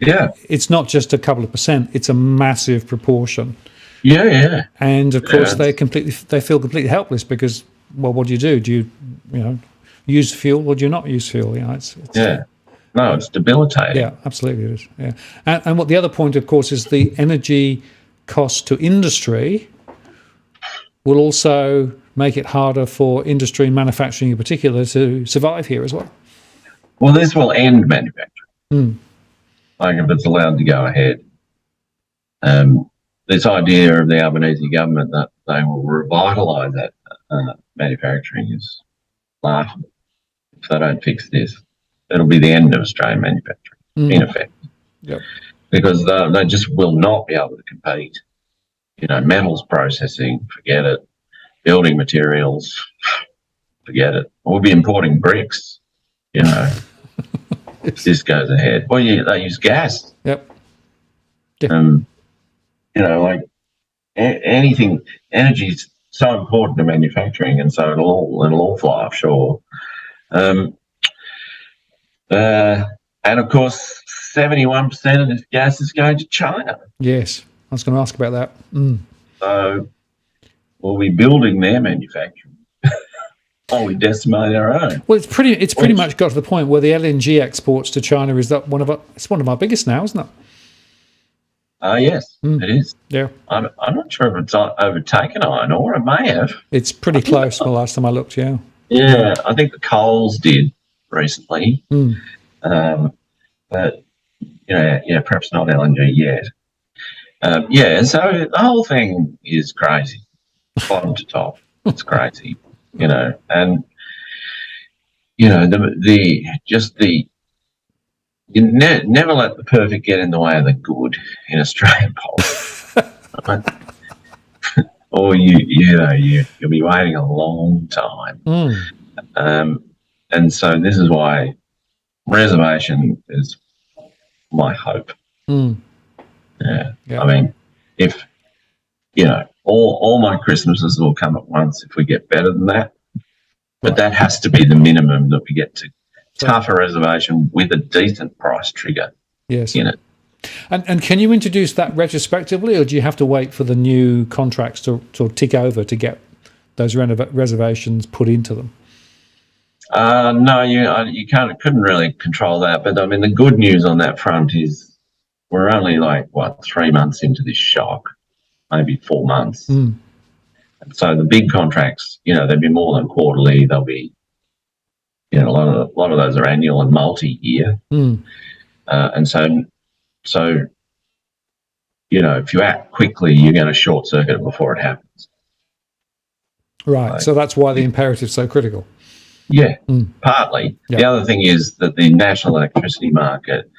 it's not just a couple of percent; it's a massive proportion. Yeah. And of course, they feel completely helpless because, well, what do you do? Do you use fuel or do you not use fuel? No, it's debilitating. Yeah, absolutely it is. Yeah, and what the other point, of course, is the energy cost to industry will also make it harder for industry and manufacturing in particular to survive here as well. Well, this will end manufacturing. Like if it's allowed to go ahead. This idea of the Albanese government that they will revitalise that manufacturing is laughable. If they don't fix this, it'll be the end of Australian manufacturing, in effect. Yep. Because they just will not be able to compete. Metals processing, forget it. Building materials, forget it. We'll be importing bricks, if this goes ahead. Well, they use gas. Yep. Like anything, energy is so important to manufacturing, and so it'll all fly offshore. And of course, 71% of this gas is going to China. Yes, I was going to ask about that. So we'll be building their manufacturing while we decimate our own. Well, it's pretty much got to the point where the LNG exports to China is one of our biggest now, isn't it? Yes, it is. Yeah, I'm not sure if it's overtaken iron ore. It may have. It's pretty close. The last time I looked, yeah. Yeah, I think the coals did recently, but perhaps not LNG yet. So the whole thing is crazy, bottom to top. It's crazy, and you never let the perfect get in the way of the good in Australian politics. Or you'll be waiting a long time. And so this is why reservation is my hope. Yeah. I mean, if all my Christmases will come at once if we get better than that, but that has to be the minimum that we get to. Tougher reservation with a decent price trigger in it. And can you introduce that retrospectively, or do you have to wait for the new contracts to tick over to get those reservations put into them? No, you couldn't really control that. But I mean, the good news on that front is we're only 3 months into this shock, maybe 4 months. And so the big contracts, they'll be more than quarterly. They'll be a lot of those are annual and multi-year, and so if you act quickly, you're going to short circuit it before it happens. Right. So that's why the imperative is so critical. Yeah, partly. Yep. The other thing is that the national electricity market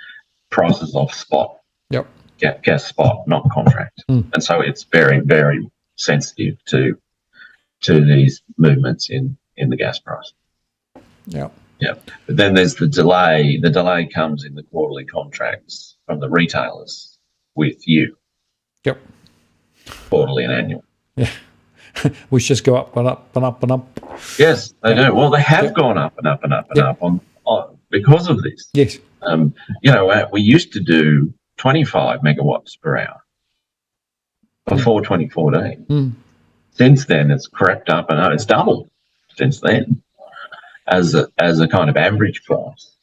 prices off spot. Yep. Gas spot, not contract, and so it's very, very sensitive to these movements in the gas price. Yeah. But then there's the delay. The delay comes in the quarterly contracts from the retailers with you. Yep. Quarterly and annual. Yeah. Which just go up and up and up and up. Yes, they do. Well, they have gone up and up and up and up on because of this. Yes. We used to do 25 megawatts per hour before 2014. Since then, it's crept up and it's doubled since then. As a kind of average price.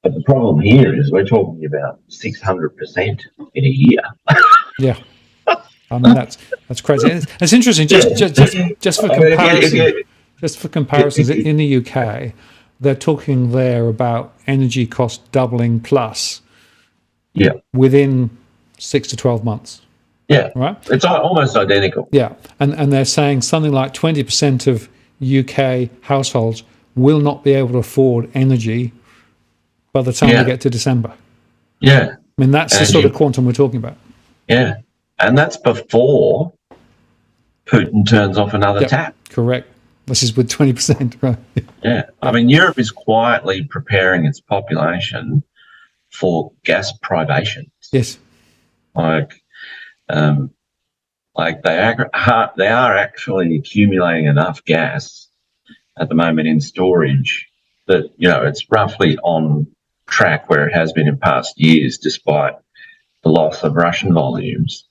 But the problem here is we're talking about 600% in a year. Yeah. I mean, that's crazy. It's interesting, just for comparison. Just for comparisons, in the UK, they're talking there about energy costs doubling plus within 6 to 12 months. Yeah. Right? It's almost identical. Yeah. And they're saying something like 20% of UK households will not be able to afford energy by the time we get to December. Yeah. I mean, that's the sort of quantum we're talking about. Yeah. And that's before Putin turns off another tap. Correct. This is with 20%, right? Yeah. I mean, Europe is quietly preparing its population for gas privation. Yes. Like they are actually accumulating enough gas at the moment in storage that, it's roughly on track where it has been in past years, despite the loss of Russian volumes.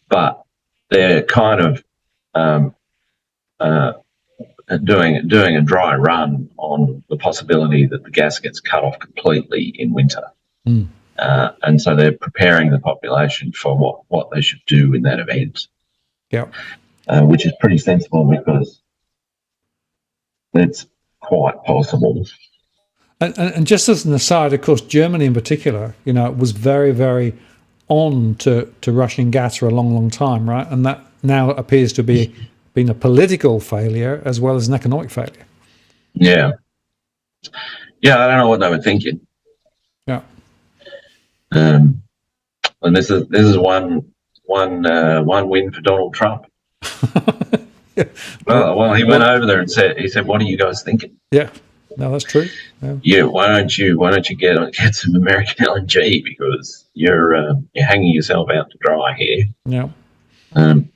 But they're kind of doing a dry run on the possibility that the gas gets cut off completely in winter. And so they're preparing the population for what they should do in that event. Yeah. Which is pretty sensible because it's quite possible. And just as an aside, of course, Germany in particular, was very, very on to Russian gas for a long, long time, right? And that now appears to be been a political failure as well as an economic failure. Yeah. Yeah, I don't know what they were thinking. Yeah. And this is one win for Donald Trump. Yeah. Well, he went over there and said, "What are you guys thinking?" Yeah. No, that's true. Yeah. Why don't you get some American LNG, because you're hanging yourself out to dry here. Yeah.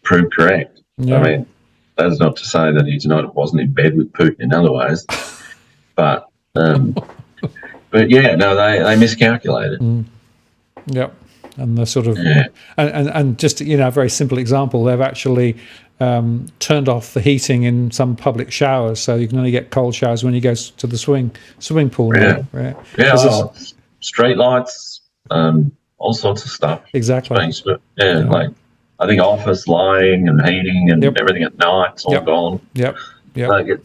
Prove correct. Yeah. I mean, that's not to say that wasn't in bed with Putin in other ways, but yeah, no, they miscalculated. Yep. And the sort of and just a very simple example, they've actually turned off the heating in some public showers, so you can only get cold showers when you go to the swimming pool. Yeah, right? Street lights, all sorts of stuff. Exactly. Like I think office lighting and heating and everything at night's all gone. Yep. Like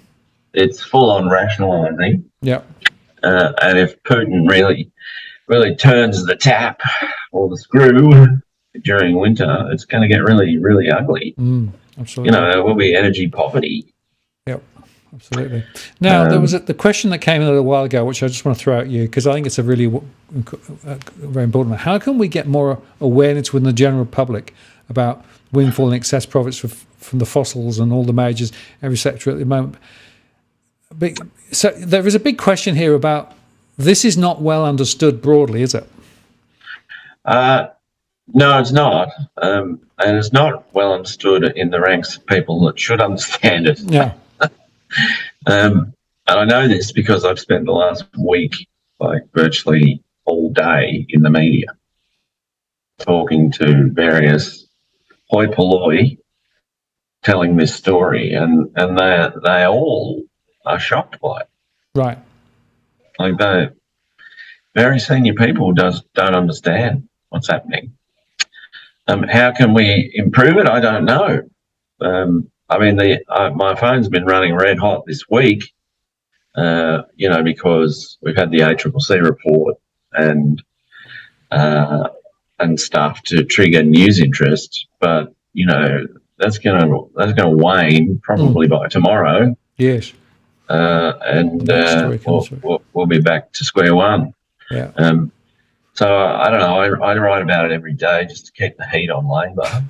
it's full on rationalising. Yep. And if Putin really turns the tap or the screw during winter, it's going to get really, really ugly. Absolutely. There will be energy poverty. Yep, absolutely. Now, there was the question that came in a little while ago, which I just want to throw at you, because I think it's a really very important one. How can we get more awareness within the general public about windfall and excess profits from the fossils and all the majors, every sector at the moment? So there is a big question here about this is not well understood broadly, is it? No, it's not. And it's not well understood in the ranks of people that should understand it. Yeah. And I know this because I've spent the last week, virtually all day in the media, talking to various hoi polloi, telling this story, and they all are shocked by it. Right. Like the very senior people don't understand what's happening. How can we improve it? I don't know. I mean, my phone's been running red hot this week, because we've had the ACCC report and stuff to trigger news interest, but that's gonna wane probably by tomorrow. Yes. And we'll be back to square one. Yeah. So I don't know. I write about it every day just to keep the heat on Labor.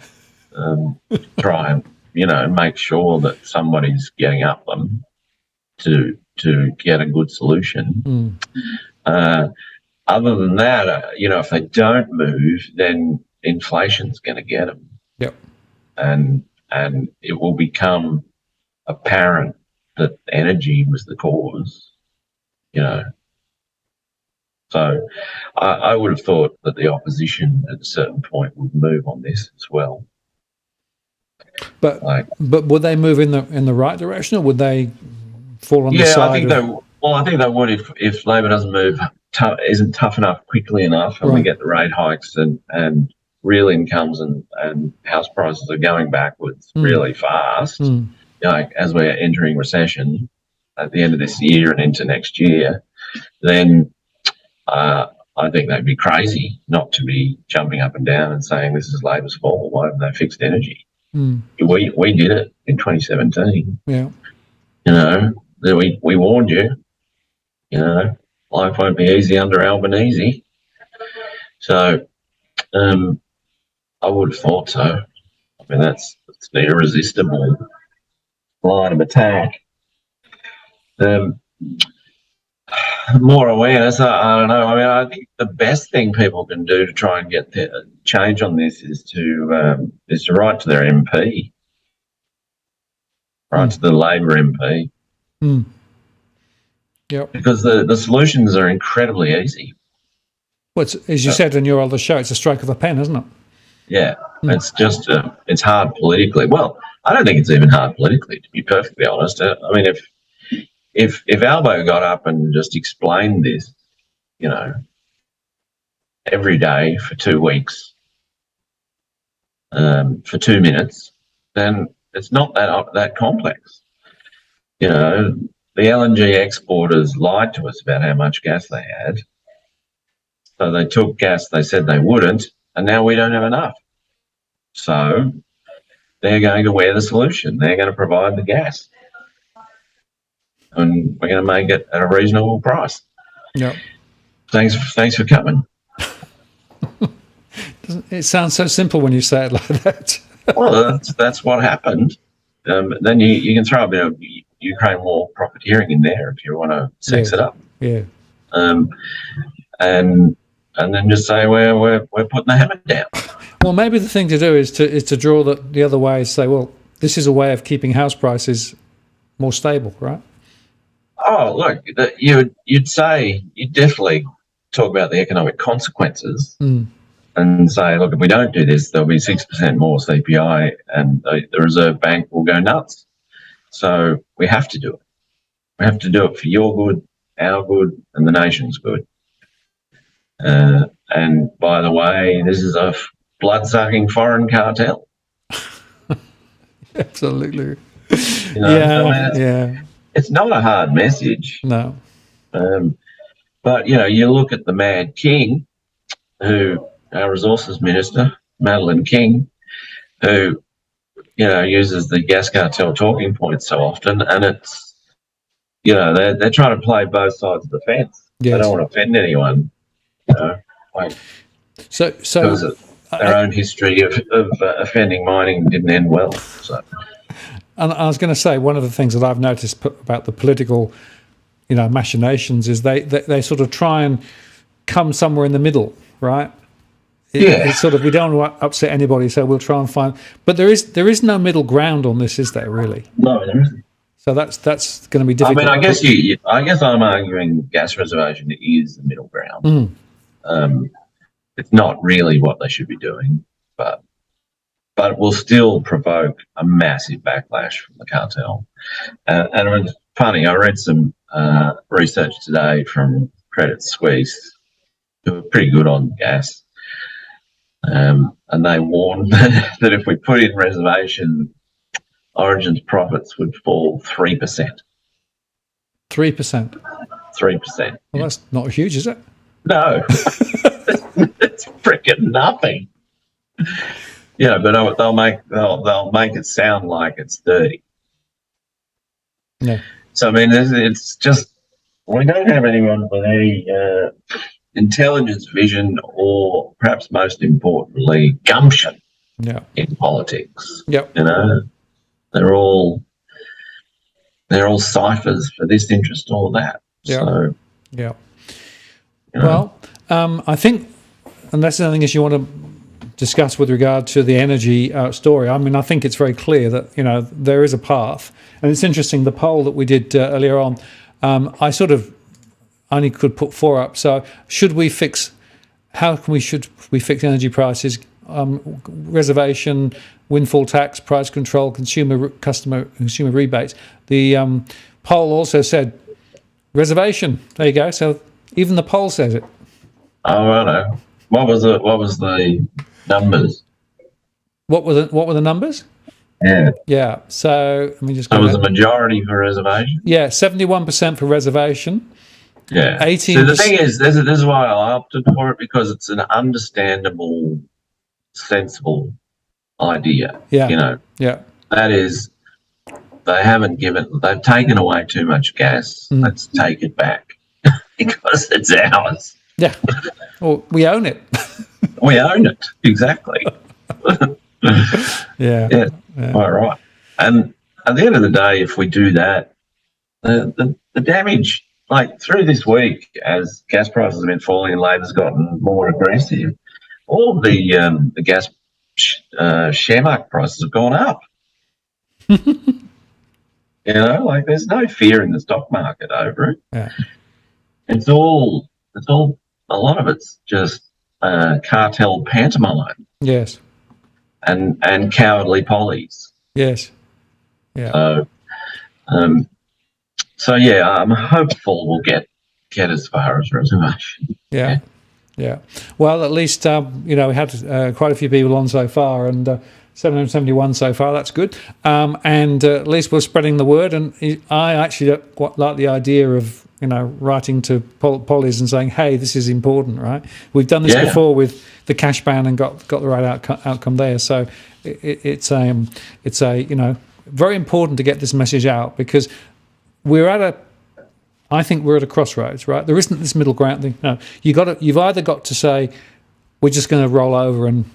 Try and make sure that somebody's getting up them to get a good solution. Other than that, if they don't move, then inflation's going to get them. Yep. And it will become apparent that energy was the cause. So I would have thought that the opposition at a certain point would move on this as well. But would they move in the right direction, or would they fall on the side? I think they would if Labor doesn't move, isn't tough enough quickly enough, and we get the rate hikes and real incomes and house prices are going backwards really fast. As we're entering recession at the end of this year and into next year, then I think they'd be crazy not to be jumping up and down and saying this is Labor's fault. Why haven't they fixed energy? We did it in 2017. Yeah. We warned you. Life won't be easy under Albanese. So I would have thought so. I mean, that's the irresistible line of attack. more awareness. I don't know. I mean, I think the best thing people can do to try and get the change on this is to write to their MP, write to the Labor MP. Yep. Because the solutions are incredibly easy. Well, as you said in your other show, it's a stroke of a pen, isn't it? Yeah, it's just it's hard politically. Well, I don't think it's even hard politically, to be perfectly honest. I mean, if Albo got up and just explained this, every day for 2 weeks, for 2 minutes, then it's not that complex. The LNG exporters lied to us about how much gas they had. So they took gas they said they wouldn't, and now we don't have enough. So they're going to wear the solution. They're going to provide the gas. And we're going to make it at a reasonable price. Yep. Thanks for coming. It sounds so simple when you say it like that. Well, that's what happened. Then you can throw a bit of Ukraine war profiteering in there if you want to sex it up. Yeah. And then just say we're putting the hammer down. Well, maybe the thing to do is to draw the other way. Say, well, this is a way of keeping house prices more stable, right? Oh, look, you'd definitely talk about the economic consequences and say, look, if we don't do this, there'll be 6% more CPI, and the Reserve Bank will go nuts. So we have to do it. We have to do it for your good, our good, and the nation's good. And by the way, this is a blood-sucking foreign cartel. Absolutely. Yeah. It's not a hard message. No. But, you look at the Mad King, who, our resources minister, Madeleine King, who, uses the gas cartel talking points so often, and it's, they're trying to play both sides of the fence. Yes. They don't want to offend anyone. So their own history of offending mining didn't end well. So, and I was going to say, one of the things that I've noticed about the political, machinations is they sort of try and come somewhere in the middle, right? It's sort of, we don't want to upset anybody, so we'll try and find. But there is no middle ground on this, is there? Really? No, there isn't. So that's going to be difficult. I mean, I guess I'm arguing gas reservation is the middle ground. It's not really what they should be doing, but it will still provoke a massive backlash from the cartel. And it was funny, I read some research today from Credit Suisse, who are pretty good on gas, and they warned that if we put in reservation, Origin's profits would fall 3%. 3%? 3%. Well, that's not huge, is it? No. It's freaking nothing. But they'll make it sound like it's 30. Yeah. So I mean, it's just, we don't have anyone with any intelligence, vision, or perhaps most importantly, gumption. Yeah. In politics. Yep. They're all ciphers for this interest or that. Yeah. So, yeah. Well, I think, unless there's anything else you want to discuss with regard to the energy story, I mean, I think it's very clear that, there is a path. And it's interesting, the poll that we did earlier on, I sort of only could put 4 up. So should we fix energy prices, reservation, windfall tax, price control, consumer rebates? The poll also said reservation. There you go. So even the poll says it. Oh, I know. What was the numbers? What were the numbers? Yeah. Yeah. So let me just go. There was a majority for reservation. Yeah, 71% for reservation. Yeah. 18%. So the thing is, this is why I opted for it, because it's an understandable, sensible idea. Yeah. Yeah. That is, they've taken away too much gas. Let's take it back because it's ours. Yeah. Well, we own it. We own it. Exactly. Yeah. All right. And at the end of the day, if we do that, the the damage, like through this week, as gas prices have been falling and Labor's gotten more aggressive, all of the gas share market prices have gone up. You know, like there's no fear in the stock market over it. Yeah. It's all a lot of it's just cartel pantomime. Yes. And cowardly pollies. Yes. Yeah. So yeah, I'm hopeful we'll get as far as reservation. Yeah. Yeah. Well, at least we had quite a few people on so far, and 771 so far. That's good. And at least we're spreading the word. And I actually quite like the idea of writing to pollies and saying, "Hey, this is important, right? We've done this before with the cash ban and got the right outcome there." So it's very important to get this message out, because I think we're at a crossroads, right? There isn't this middle ground thing. No, you've either got to say, we're just going to roll over and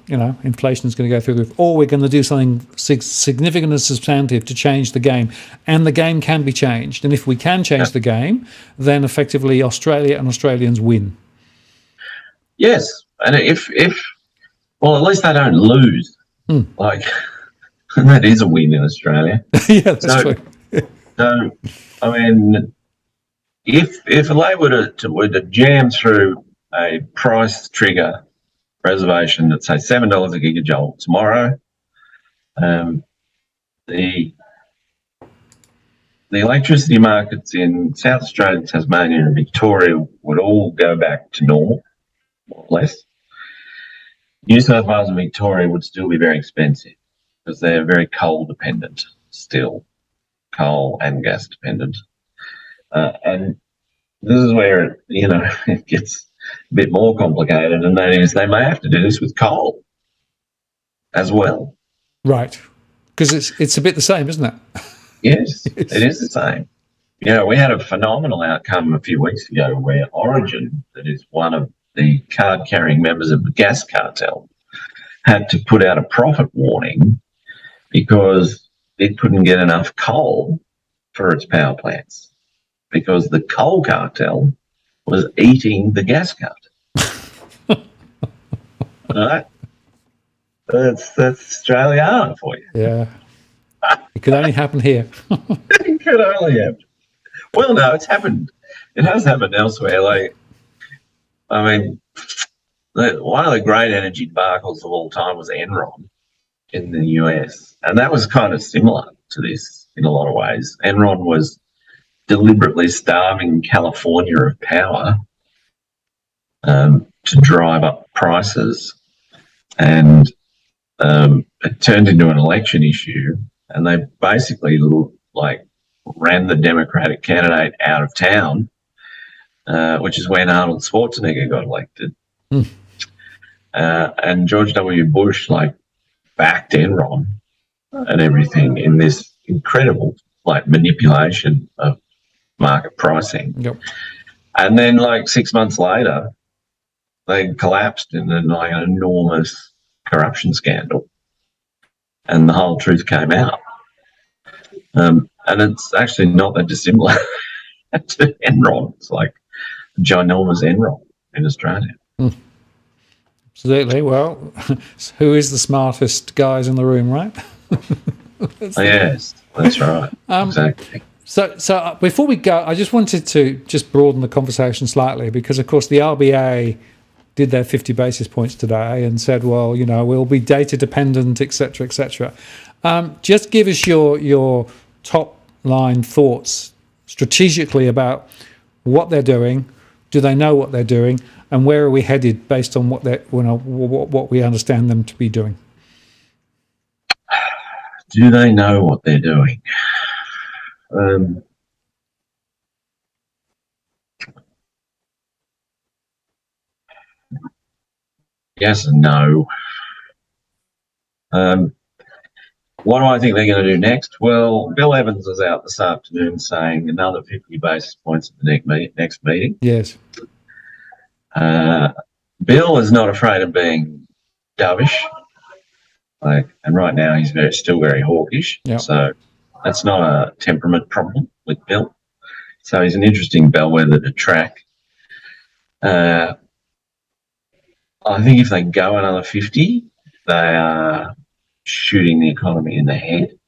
inflation is going to go through the roof, or we're going to do something significant and substantive to change the game. And the game can be changed. And if we can change the game, then effectively Australia and Australians win. Yes, and if at least they don't lose. Like, and that is a win in Australia. Yeah, that's true. So, I mean, if they were to jam through a price trigger reservation that say $7 a gigajoule tomorrow, the electricity markets in South Australia, Tasmania and Victoria would all go back to normal, more or less. New South Wales and Victoria would still be very expensive because they're very coal dependent still, coal and gas dependent. And this is where it gets a bit more complicated, and that is they may have to do this with coal as well. Right, because it's a bit the same, isn't it? Yes, it is the same. We had a phenomenal outcome a few weeks ago where Origin, that is one of the card-carrying members of the gas cartel, had to put out a profit warning because it couldn't get enough coal for its power plants, because the coal cartel was eating the gas cartel. Right? That's Australia for you. Yeah. It could only happen here. It could only happen. Well, no, it's happened. It has happened elsewhere. Like, I mean, one of the great energy debacles of all time was Enron in the US, and that was kind of similar to this in a lot of ways. Enron was deliberately starving California of power to drive up prices, and it turned into an election issue, and they basically ran the Democratic candidate out of town, which is when Arnold Schwarzenegger got elected. And George W. Bush backed Enron and everything in this incredible manipulation of market pricing. Yep. And then 6 months later, they collapsed in an enormous corruption scandal, and the whole truth came out. And it's actually not that dissimilar to Enron. It's like a ginormous Enron in Australia. Absolutely. Well, who is the smartest guys in the room, right? Yes, that's right. Exactly. So before we go, I just wanted to just broaden the conversation slightly, because, of course, the RBA did their 50 basis points today and said, well, we'll be data dependent, et cetera, et cetera. Just give us your top line thoughts strategically about what they're doing. Do they know what they're doing, and where are we headed based on what we understand them to be doing? Do they know what they're doing? Yes and no. What do I think they're going to do next? Well, Bill Evans is out this afternoon saying another 50 basis points at the next meeting. Yes. Bill is not afraid of being dovish, and right now he's still very hawkish. Yep. So that's not a temperament problem with Bill. So he's an interesting bellwether to track. I think if they go another 50, they are shooting the economy in the head.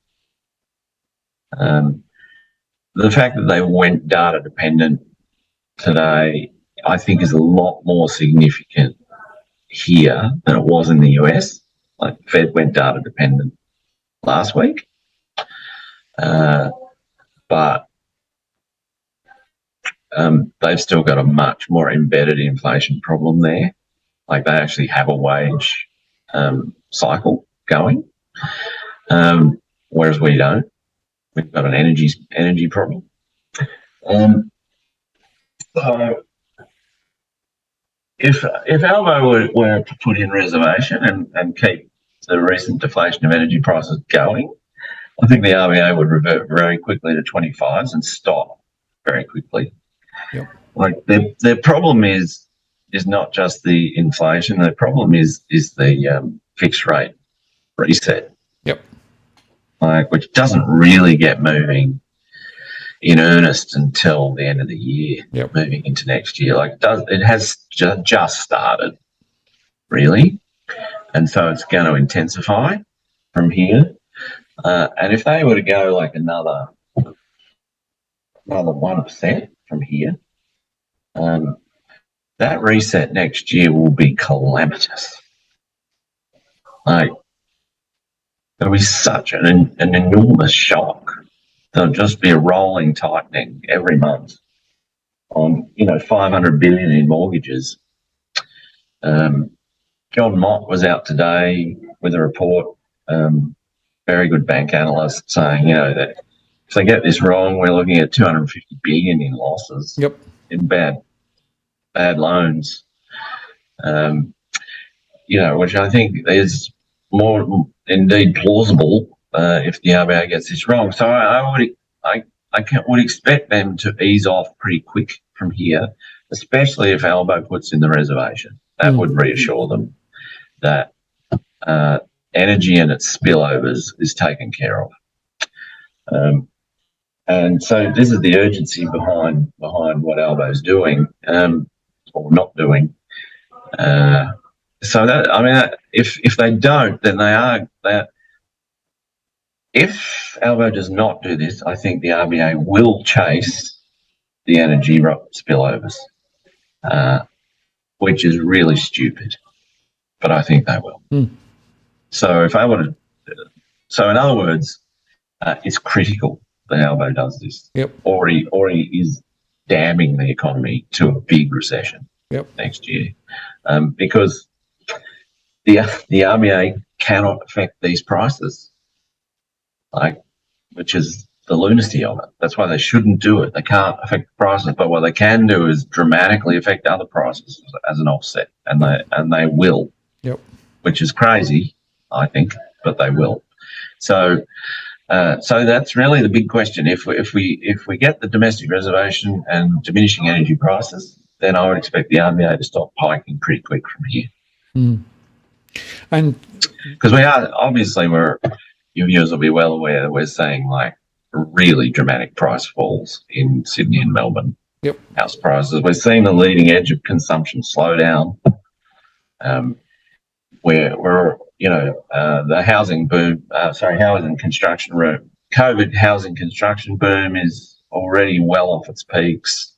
The fact that they went data dependent today, I think, is a lot more significant here than it was in the US. Like, Fed went data dependent last week, but they've still got a much more embedded inflation problem there. Like, they actually have a wage cycle going, whereas we don't. We've got an energy problem. So if Albo were to put in reservation and keep the recent deflation of energy prices going, I think the RBA would revert very quickly to 25s and stop very quickly. Yep. Like, their problem is not just the inflation. Their problem is the fixed rate reset. Yep. Like, which doesn't really get moving in earnest until the end of the year. Yep. Moving into next year. Like, it has just started, really, and so it's going to intensify from here. And if they were to go like another 1% from here, that reset next year will be calamitous. Like, it'll be such an enormous shock. There'll just be a rolling tightening every month on, 500 billion in mortgages. John Mott was out today with a report, very good bank analyst, saying, that if they get this wrong, we're looking at 250 billion in losses. Yep. In bad loans. Which I think is more indeed plausible if the RBA gets this wrong. So I would expect them to ease off pretty quick from here, especially if Albo puts in the reservation. That would reassure them that energy and its spillovers is taken care of. And so this is the urgency behind what Albo's doing, or not doing. So if they don't, then they are. If Albo does not do this, I think the RBA will chase the energy spillovers, which is really stupid, but I think they will. So in other words, it's critical that Albo does this. Yep. Or he is damning the economy to a big recession. Yep. Next year, because the RBA cannot affect these prices, which is the lunacy of it. That's why they shouldn't do it. They can't affect the prices, but what they can do is dramatically affect other prices as an offset, and they will. Yep. Which is crazy, I think, but they will. So that's really the big question. If we get the domestic reservation and diminishing energy prices, then I would expect the RBA to stop hiking pretty quick from here. And because we are, obviously, your viewers will be well aware that we're seeing like really dramatic price falls in Sydney and Melbourne. Yep. House prices. We're seeing the leading edge of consumption slow down. The housing boom, housing construction boom, COVID housing construction boom is already well off its peaks.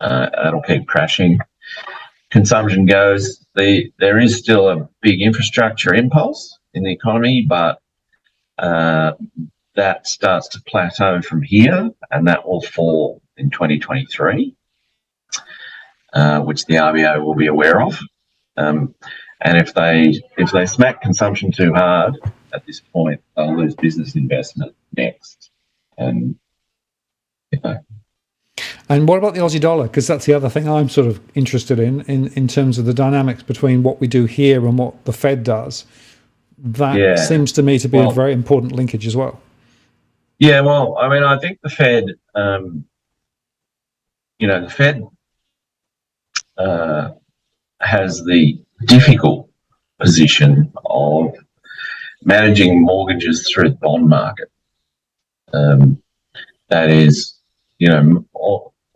That'll keep crashing. Consumption goes. There is still a big infrastructure impulse in the economy, but that starts to plateau from here, and that will fall in 2023, which the RBA will be aware of. And if they smack consumption too hard at this point, they'll lose business investment next. And And what about the Aussie dollar? Because that's the other thing I'm sort of interested in terms of the dynamics between what we do here and what the Fed does. That seems to me to be a very important linkage as well. Yeah, well, I mean, I think the Fed, has the difficult position of managing mortgages through the bond market. That is,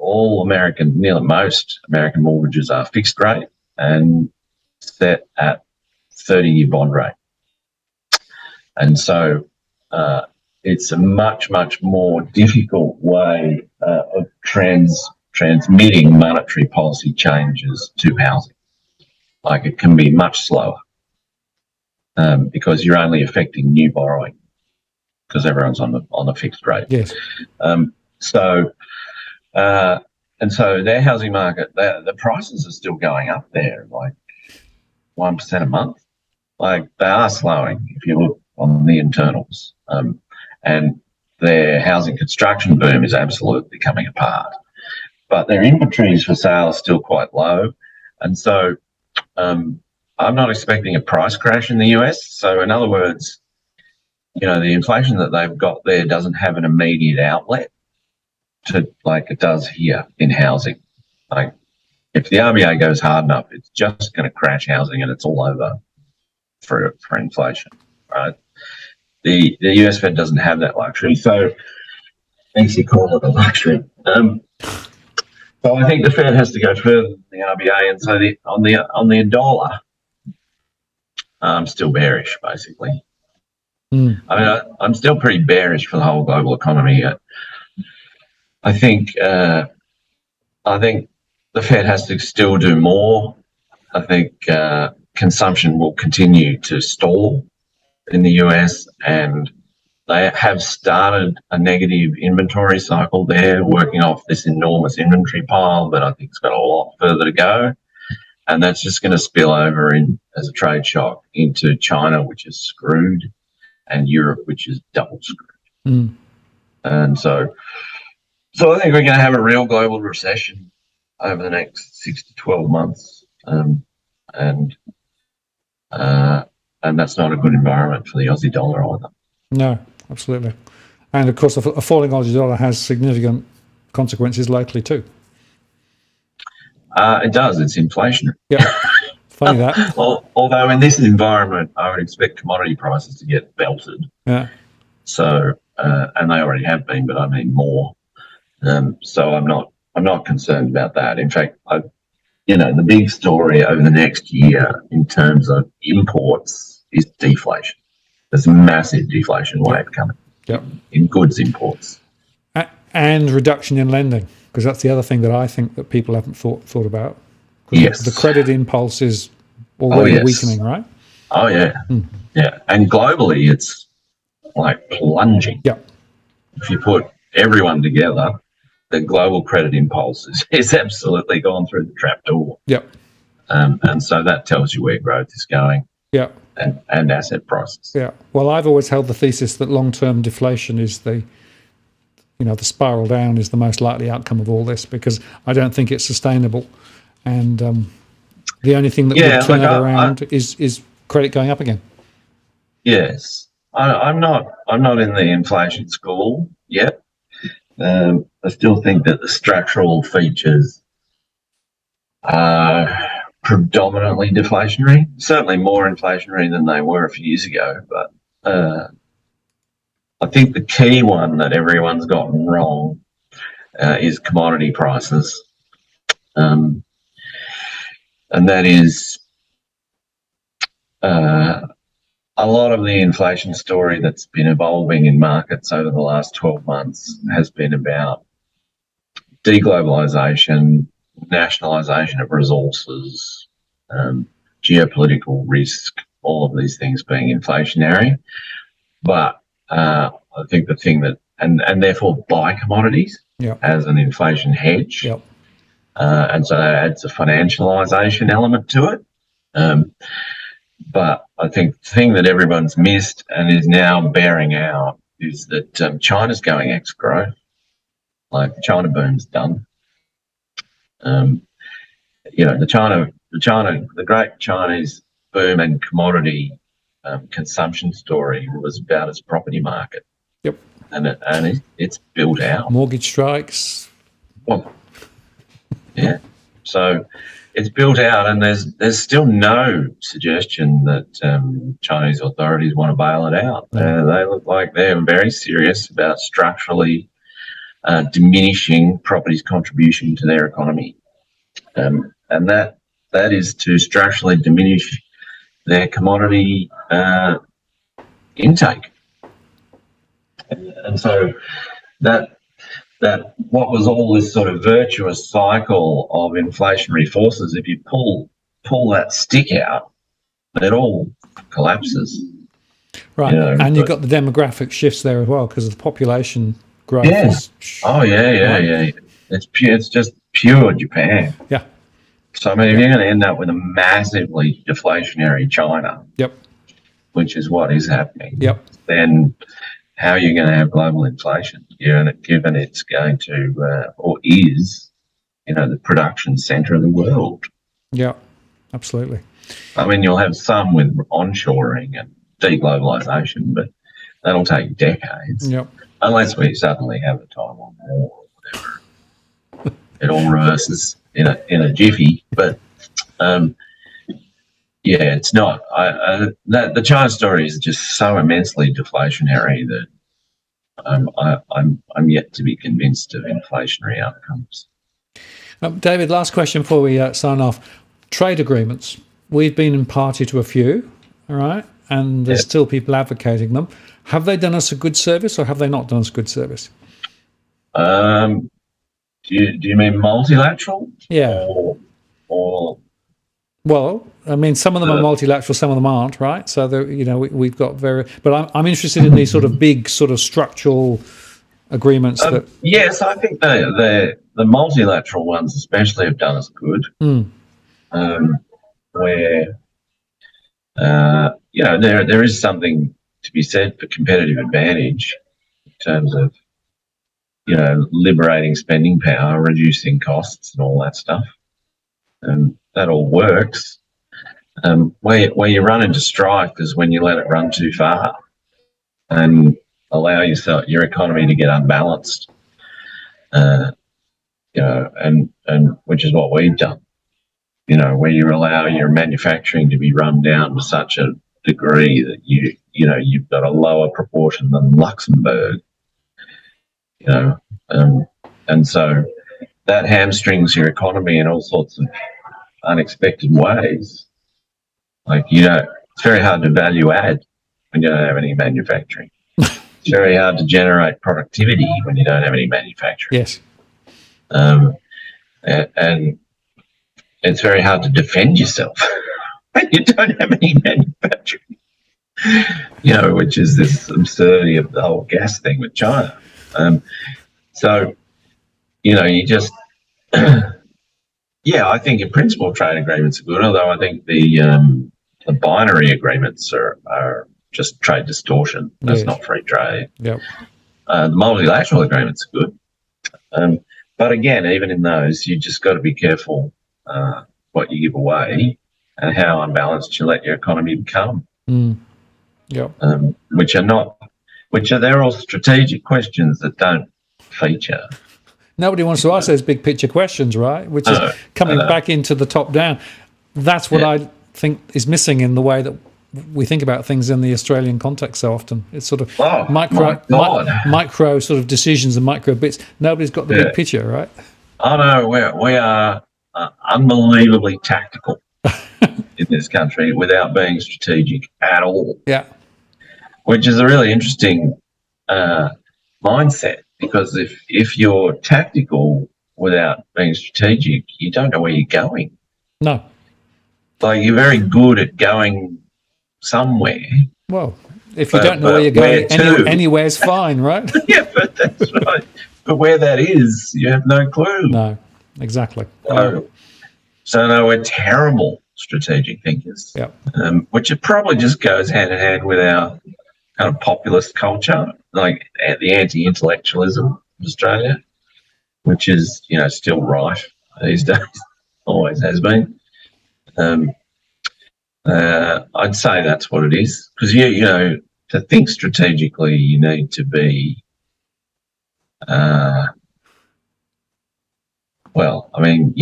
all American, nearly most American mortgages are fixed rate and set at 30-year bond rate. And so it's a much, much more difficult way of transmitting monetary policy changes to housing. Like, it can be much slower because you're only affecting new borrowing because everyone's on a fixed rate. Yes. And so their housing market, the prices are still going up there, like 1% a month. Like, they are slowing if you look on the internals. And their housing construction boom is absolutely coming apart. But their inventories for sale are still quite low. And so I'm not expecting a price crash in the US. So in other words, the inflation that they've got there doesn't have an immediate outlet like it does here in housing. Like, if the RBA goes hard enough, it's just going to crash housing and it's all over for inflation, right? The US Fed doesn't have that luxury, so makes you call it a luxury. So I think the Fed has to go further than the RBA, and so on the dollar, I'm still bearish, basically. I mean, I'm still pretty bearish for the whole global economy. I think the Fed has to still do more. I think consumption will continue to stall in the US, and they have started a negative inventory cycle there, working off this enormous inventory pile, but I think it's got a lot further to go. And that's just going to spill over as a trade shock into China, which is screwed, and Europe, which is double screwed. And so I think we're going to have a real global recession over the next 6 to 12 months. And that's not a good environment for the Aussie dollar either. No, absolutely. And of course, a falling Aussie dollar has significant consequences locally too. It does. It's inflationary. Yeah, funny that. Although in this environment, I would expect commodity prices to get belted. Yeah. So, and they already have been, but I mean more. So I'm not concerned about that. In fact, the big story over the next year in terms of imports is deflation. There's a massive deflation wave coming. Yep. In goods imports. And reduction in lending, because that's the other thing that I think that people haven't thought about. Yes. The credit impulse is already weakening, right? Oh, yeah. Yeah. And globally, it's like plunging. Yep. If you put everyone together, the global credit impulse is absolutely gone through the trapdoor. Yep. And so that tells you where growth is going. Yeah. And asset prices. Yeah. Well, I've always held the thesis that long-term deflation is the spiral down is the most likely outcome of all this, because I don't think it's sustainable. And the only thing that would turn it around is credit going up again. Yes. I'm not in the inflation school yet. I still think that the structural features are predominantly deflationary, certainly more inflationary than they were a few years ago. But I think the key one that everyone's gotten wrong is commodity prices. And that is a lot of the inflation story that's been evolving in markets over the last 12 months has been about deglobalization, nationalization of resources, geopolitical risk, all of these things being inflationary. But I think the thing that, and therefore buy commodities as an inflation hedge. Yep. And so that adds a financialization element to it. But I think the thing that everyone's missed and is now bearing out is that China's going ex-growth. Like, the China boom's done. The great Chinese boom and commodity consumption story was about its property market. Yep. And it's built out. Mortgage strikes. Well, yeah. So it's built out, and there's still no suggestion that Chinese authorities want to bail it out. They look like they're very serious about structurally diminishing property's contribution to their economy, and that is to structurally diminish their commodity intake, and so that what was all this sort of virtuous cycle of inflationary forces, if you pull that stick out, it all collapses. Right, and you've got the demographic shifts there as well because of the population growth. Yeah. Yeah. It's just pure Japan. Yeah. So I mean, if you're going to end up with a massively deflationary China, yep, which is what is happening, yep, then how are you going to have global inflation? Given it's going to or is, the production centre of the world. Yeah, absolutely. I mean, you'll have some with onshoring and deglobalisation, but that'll take decades. Yep. Unless we suddenly have a Taiwan war or whatever, it all reverses in a jiffy. But it's not. The China story is just so immensely deflationary that I'm yet to be convinced of inflationary outcomes. David, last question before we sign off. Trade agreements. We've been in party to a few, all right, and there's still people advocating them. Have they done us a good service, or have they not done us a good service? Do you mean multilateral? Yeah. Or well, I mean, some of them are multilateral, some of them aren't, right? So we've got but I'm interested in these sort of big, sort of structural agreements. Yes, I think the multilateral ones especially have done us good. Where there is something to be said for competitive advantage in terms of liberating spending power, reducing costs, and all that stuff. And that all works. Where you run into strife is when you let it run too far and allow your economy to get unbalanced. And which is what we've done. Where you allow your manufacturing to be run down to such a degree that you've got a lower proportion than Luxembourg. And so that hamstrings your economy in all sorts of unexpected ways. It's very hard to value add when you don't have any manufacturing. It's very hard to generate productivity when you don't have any manufacturing. Yes. And it's very hard to defend yourself when you don't have any manufacturing. Which is this absurdity of the whole gas thing with China. You just, I think in principle trade agreements are good, although I think the binary agreements are just trade distortion. That's not free trade. Yep. The multilateral agreements are good. But again, even in those, you just got to be careful what you give away and how unbalanced you let your economy become. Yep. They're all strategic questions that don't feature. Nobody wants to ask those big picture questions, right? Which is coming back into the top down. That's what I think is missing in the way that we think about things in the Australian context so often. It's sort of micro sort of decisions and micro bits. Nobody's got the big picture, right? Oh no, we are unbelievably tactical in this country without being strategic at all. Yeah. Which is a really interesting mindset, because if you're tactical without being strategic, you don't know where you're going. No. You're very good at going somewhere. Well, if you don't know where you're going, anywhere's fine, right? Yeah, but that's right. But where that is, you have no clue. No, exactly. So no, we're terrible strategic thinkers. Yeah. Which it probably just goes hand in hand with our kind of populist culture, like the anti-intellectualism of Australia, which is still rife these days, always has been. I'd say that's what it is, because to think strategically, you need to be, you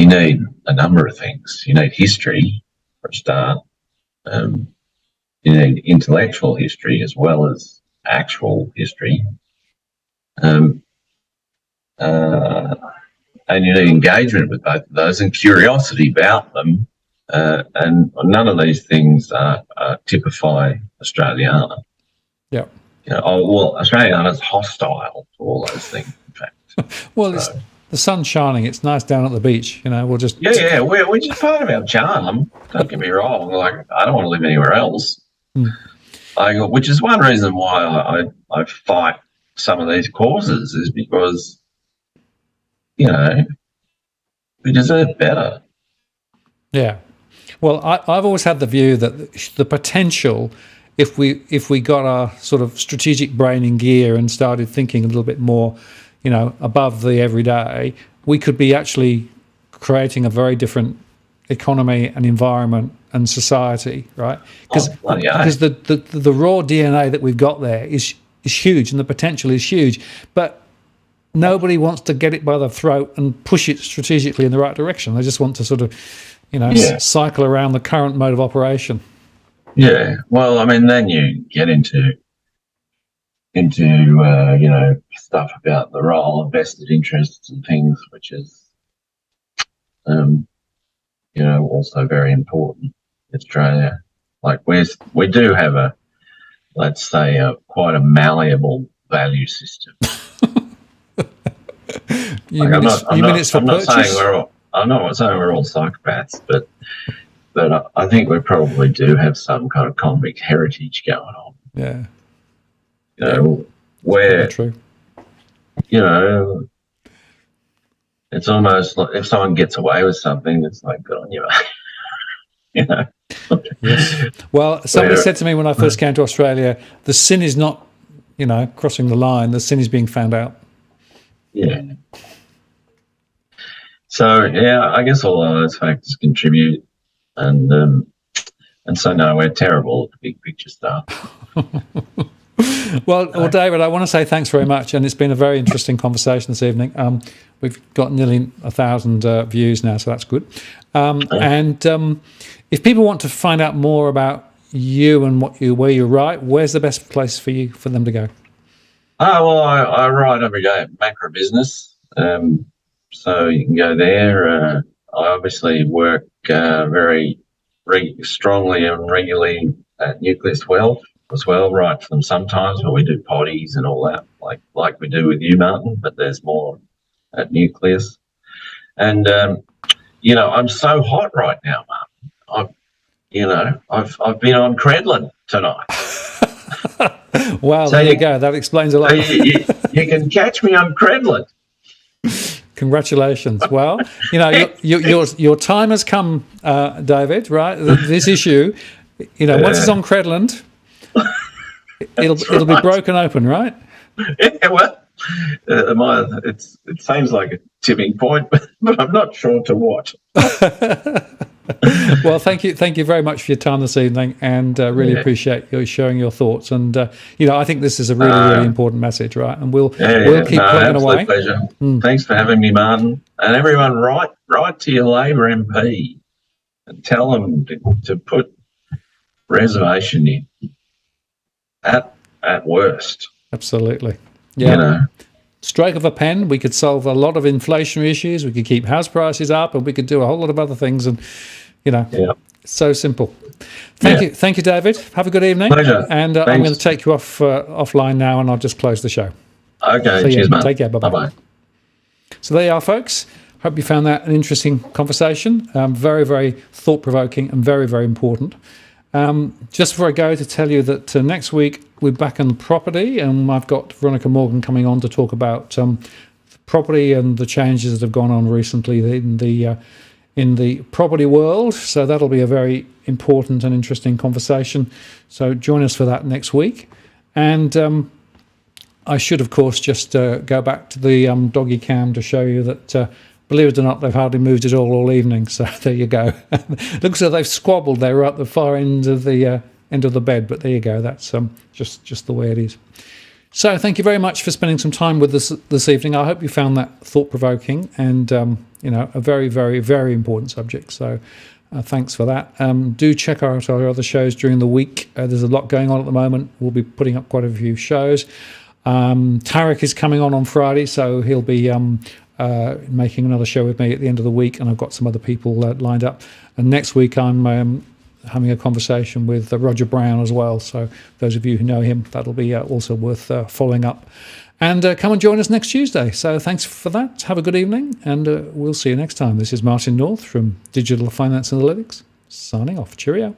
need a number of things. You need history for a start. You need intellectual history as well as actual history. and you need engagement with both of those and curiosity about them. And none of these things typify Australiana. Yeah. Australiana's hostile to all those things, in fact. Well, it's the sun's shining. It's nice down at the beach. We'll just... Yeah, which is part of our charm. Don't get me wrong. Like, I don't want to live anywhere else. Which is one reason why I fight some of these causes, is because, we deserve better. Yeah. Well, I've always had the view that the potential, if we got our sort of strategic brain in gear and started thinking a little bit more, above the everyday, we could be actually creating a very different economy and environment and society, right? Because the raw DNA that we've got there is huge, and the potential is huge, but nobody wants to get it by the throat and push it strategically in the right direction. They just want to sort of, cycle around the current mode of operation. Yeah, well, I mean, then you get into stuff about the role of vested interests and things, which is, also very important in Australia. Like, we do have let's say, quite a malleable value system. I'm not saying we're all psychopaths, but I think we probably do have some kind of convict heritage going on. Yeah. Where, true. It's almost like if someone gets away with something, it's like, good on you. Yes. Well, somebody said to me when I first came to Australia, the sin is not, crossing the line. The sin is being found out. Yeah. So, I guess all of those factors contribute. And so, no, we're terrible at the big picture stuff. Well, David, I want to say thanks very much, and it's been a very interesting conversation this evening. We've got nearly 1,000 views now, so that's good. And if people want to find out more about you and where you write, where's the best place for them to go? Well, I write every day at Macro Business, so you can go there. I obviously work very strongly and regularly at Nucleus Wealth as well, write for them sometimes, but we do potties and all that, like we do with you, Martin, but there's more at Nucleus. And, I'm so hot right now, Martin. I've been on Credlin tonight. Wow, so there you go. That explains a lot. You can catch me on Credlin. Congratulations. Well, your time has come, David, right? This issue, once it's on Credland, it'll be broken open, right? Yeah, well, it seems like a tipping point, but I'm not sure to what. Well, thank you very much for your time this evening, and really appreciate you sharing your thoughts. And I think this is a really important message, right? And we'll keep plugging away. Pleasure. Thanks for having me, Martin. And everyone, write to your Labor MP and tell them to put reservation in at worst. Absolutely. Yeah. Stroke of a pen, we could solve a lot of inflationary issues. We could keep house prices up, and we could do a whole lot of other things. And so simple. Thank you, David. Have a good evening. Pleasure. And I'm going to take you offline now, and I'll just close the show. Okay. Cheers, man. Take care. Bye bye. So there you are, folks. Hope you found that an interesting conversation. Very, very thought provoking and very, very important. Just before I go, to tell you that next week we're back on property, and I've got Veronica Morgan coming on to talk about property and the changes that have gone on recently in the property world. So that'll be a very important and interesting conversation. So join us for that next week. And I should, of course, just go back to the doggy cam to show you that. Believe it or not, they've hardly moved at all evening. So there you go. Looks like they've squabbled. They were at the far end of the bed, but there you go. That's just the way it is. So thank you very much for spending some time with us this evening. I hope you found that thought-provoking and a very, very, very important subject. So thanks for that. Do check out our other shows during the week. There's a lot going on at the moment. We'll be putting up quite a few shows. Tarek is coming on Friday, so he'll be making another show with me at the end of the week, and I've got some other people lined up. And next week I'm having a conversation with Roger Brown as well. So those of you who know him, that'll be also worth following up. And come and join us next Tuesday. So thanks for that. Have a good evening, and we'll see you next time. This is Martin North from Digital Finance Analytics, signing off. Cheerio.